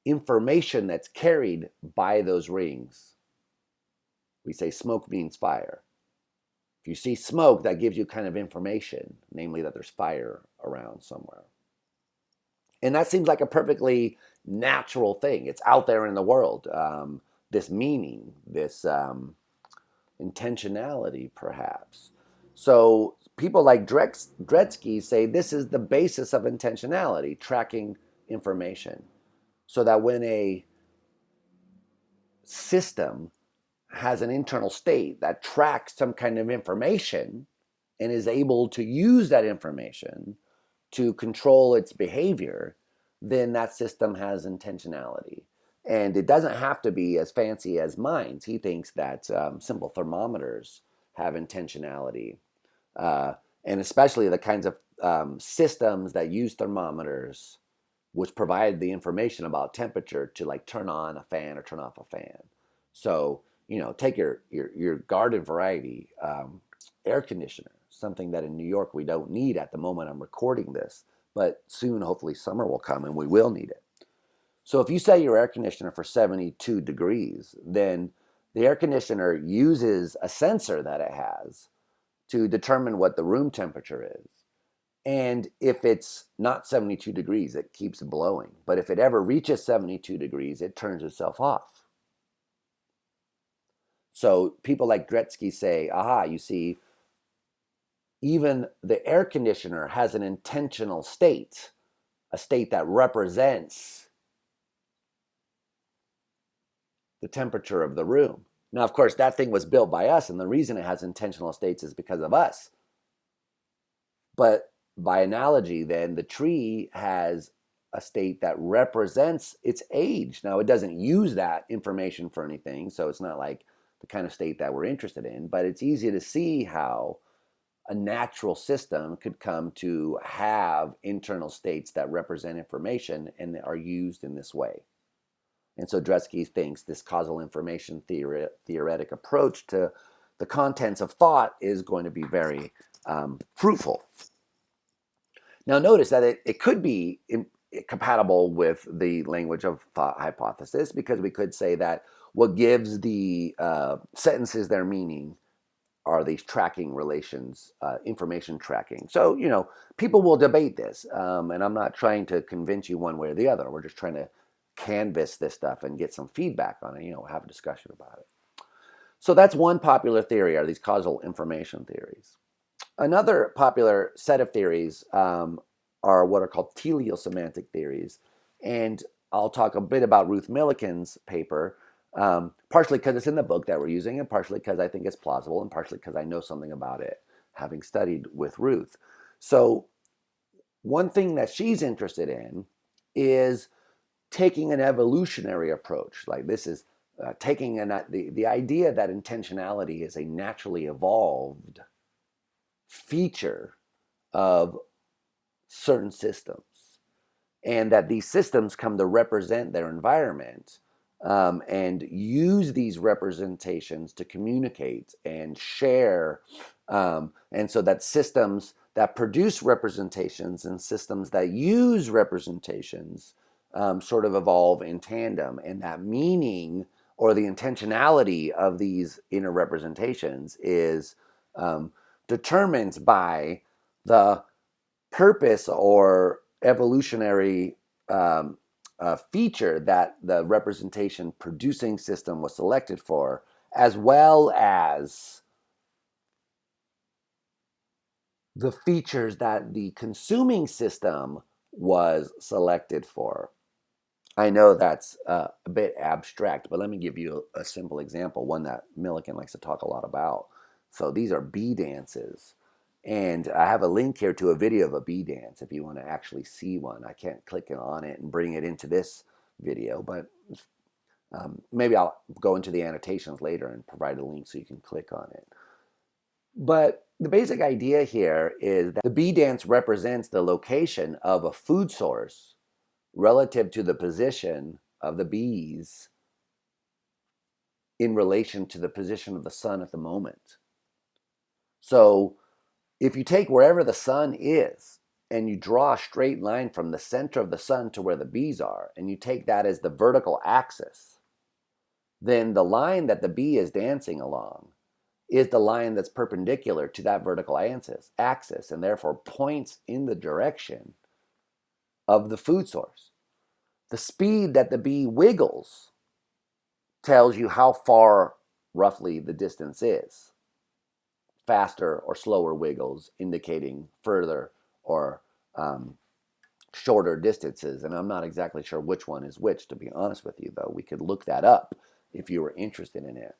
information that's carried by those rings. We say smoke means fire. If you see smoke, that gives you kind of information, namely that there's fire around somewhere. And that seems like a perfectly natural thing. It's out there in the world. This meaning, this intentionality, perhaps. So people like Dredske say this is the basis of intentionality, tracking information. So that when a system has an internal state that tracks some kind of information and is able to use that information to control its behavior, then that system has intentionality. And it doesn't have to be as fancy as mines. He thinks that simple thermometers have intentionality, uh, and especially the kinds of systems that use thermometers, which provide the information about temperature to like turn on a fan or turn off a fan. So take your garden variety air conditioner, something that in New York we don't need at the moment I'm recording this, but soon hopefully summer will come and we will need it. So if you set your air conditioner for 72 degrees, then the air conditioner uses a sensor that it has to determine what the room temperature is. And if it's not 72 degrees, it keeps blowing. But if it ever reaches 72 degrees, it turns itself off. So people like Gretzky say, aha, you see, even the air conditioner has an intentional state, a state that represents the temperature of the room. Now, of course, that thing was built by us, and the reason it has intentional states is because of us. But by analogy, then, the tree has a state that represents its age. Now, it doesn't use that information for anything, so it's not like the kind of state that we're interested in, but it's easy to see how a natural system could come to have internal states that represent information and are used in this way. And so Dresky thinks this causal information theoretic approach to the contents of thought is going to be very fruitful. Now notice that it could be compatible with the language of thought hypothesis, because we could say that what gives the sentences their meaning are these tracking relations, information tracking. So, people will debate this, and I'm not trying to convince you one way or the other. We're just trying to canvas this stuff and get some feedback on it, have a discussion about it. So that's one popular theory, are these causal information theories. Another popular set of theories are what are called teleosemantic theories. And I'll talk a bit about Ruth Milikan's paper, partially because it's in the book that we're using, and partially because I think it's plausible, and partially because I know something about it, having studied with Ruth. So one thing that she's interested in is taking an evolutionary approach. Like this is taking the idea that intentionality is a naturally evolved feature of certain systems, and that these systems come to represent their environment and use these representations to communicate and share. And so that systems that produce representations and systems that use representations sort of evolve in tandem. And that meaning or the intentionality of these inner representations is determined by the purpose or evolutionary feature that the representation producing system was selected for, as well as the features that the consuming system was selected for. I know that's a bit abstract, but let me give you a simple example, one that Milikan likes to talk a lot about. So these are bee dances. And I have a link here to a video of a bee dance if you want to actually see one. I can't click on it and bring it into this video, but maybe I'll go into the annotations later and provide a link so you can click on it. But the basic idea here is that the bee dance represents the location of a food source relative to the position of the bees in relation to the position of the sun at the moment. So if you take wherever the sun is and you draw a straight line from the center of the sun to where the bees are, and you take that as the vertical axis, then the line that the bee is dancing along is the line that's perpendicular to that vertical axis, and therefore points in the direction of the food source. The speed that the bee wiggles tells you how far roughly the distance is. Faster or slower wiggles indicating further or shorter distances. And I'm not exactly sure which one is which, to be honest with you, though. We could look that up if you were interested in it.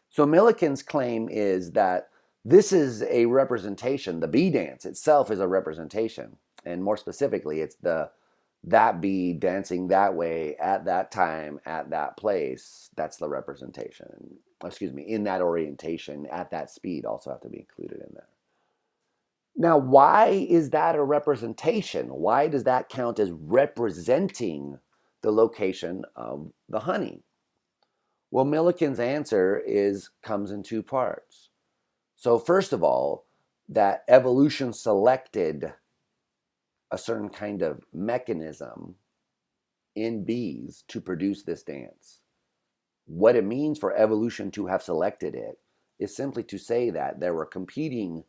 So Milikan's claim is that this is a representation. The bee dance itself is a representation. And more specifically, it's the that bee dancing that way at that time at that place, that's the representation. Excuse me, in that orientation at that speed also have to be included in there. Now, why is that a representation? Why does that count as representing the location of the honey? Well, Milikan's answer comes in two parts. So first of all, that evolution selected a certain kind of mechanism in bees to produce this dance. What it means for evolution to have selected it is simply to say that there were competing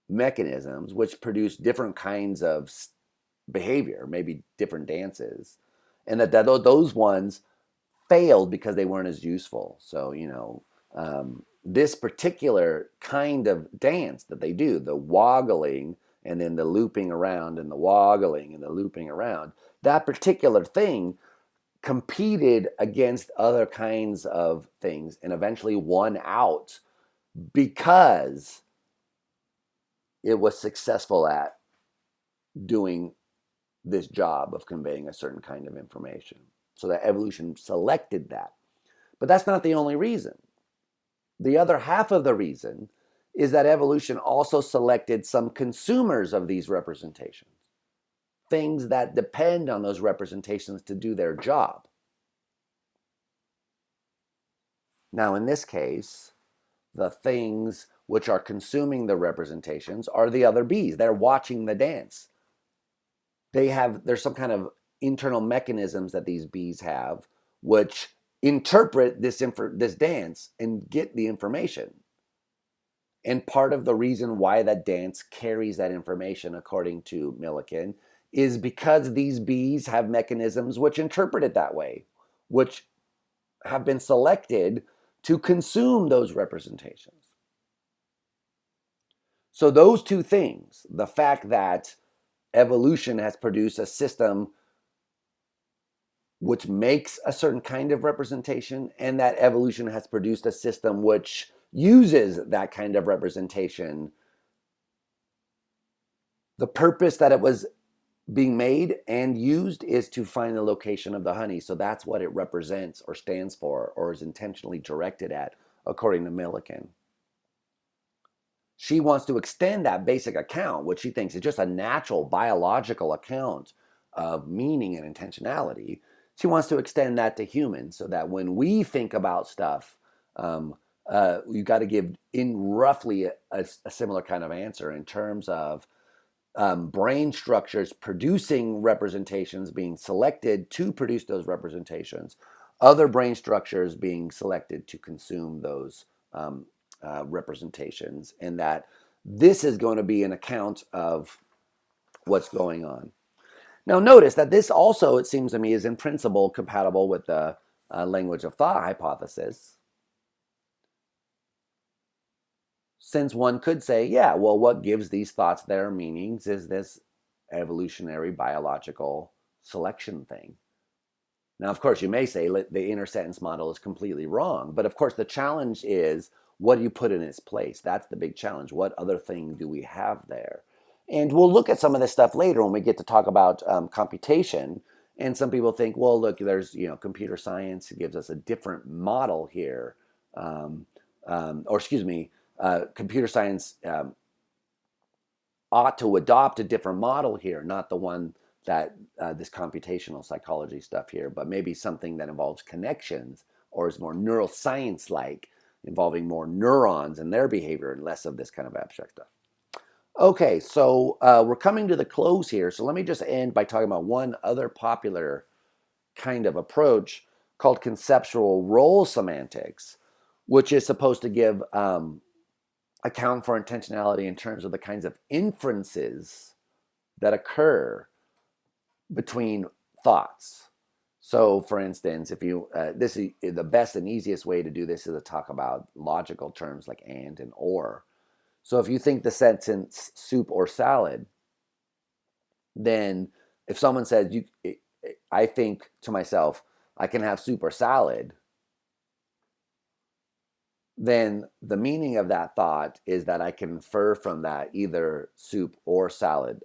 mechanisms which produce different kinds of behavior, maybe different dances, and that those ones failed because they weren't as useful. So, this particular kind of dance that they do, the woggling and then the looping around and the woggling and the looping around, that particular thing competed against other kinds of things and eventually won out because it was successful at doing this job of conveying a certain kind of information. So that evolution selected that. But that's not the only reason. The other half of the reason is that evolution also selected some consumers of these representations, things that depend on those representations to do their job. Now, in this case, the things which are consuming the representations are the other bees. They're watching the dance. There's some kind of internal mechanisms that these bees have which interpret this dance and get the information. And part of the reason why that dance carries that information, according to Milikan, is because these bees have mechanisms which interpret it that way, which have been selected to consume those representations. So those two things, the fact that evolution has produced a system which makes a certain kind of representation, and that evolution has produced a system which uses that kind of representation, the purpose that it was being made and used is to find the location of the honey. So that's what it represents or stands for or is intentionally directed at, according to Milikan. She wants to extend that basic account, which she thinks is just a natural biological account of meaning and intentionality. She wants to extend that to humans so that when we think about stuff, you've got to give in roughly a similar kind of answer in terms of brain structures producing representations, being selected to produce those representations, other brain structures being selected to consume those representations, and that this is going to be an account of what's going on. Now, notice that this also, it seems to me, is in principle compatible with the language of thought hypothesis. Since one could say, yeah, well, what gives these thoughts their meanings is this evolutionary biological selection thing. Now, of course, you may say the inner sentence model is completely wrong, but of course, the challenge is what do you put in its place? That's the big challenge. What other thing do we have there? And we'll look at some of this stuff later when we get to talk about computation. And some people think, well, look, there's computer science gives us a different model here, computer science ought to adopt a different model here, not the one that this computational psychology stuff here, but maybe something that involves connections or is more neuroscience-like, involving more neurons and their behavior and less of this kind of abstract stuff. Okay, so we're coming to the close here. So let me just end by talking about one other popular kind of approach called conceptual role semantics, which is supposed to give account for intentionality in terms of the kinds of inferences that occur between thoughts. So, for instance, if you this is the best and easiest way to do this is to talk about logical terms like and or. So, if you think the sentence soup or salad, then if someone says I think to myself, I can have soup or salad, then the meaning of that thought is that I can infer from that either soup or salad.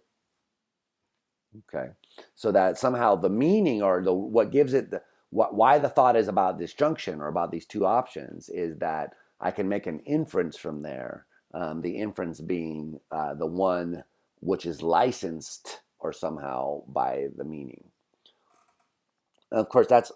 Okay. So that somehow the meaning or what gives it why the thought is about disjunction or about these two options is that I can make an inference from there. The inference being the one which is licensed or somehow by the meaning. Of course, that's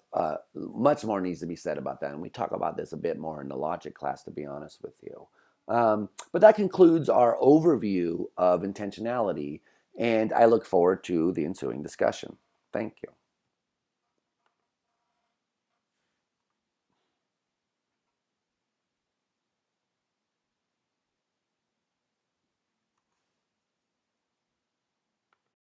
much more needs to be said about that, and we talk about this a bit more in the logic class, to be honest with you. But that concludes our overview of intentionality, and I look forward to the ensuing discussion. Thank you.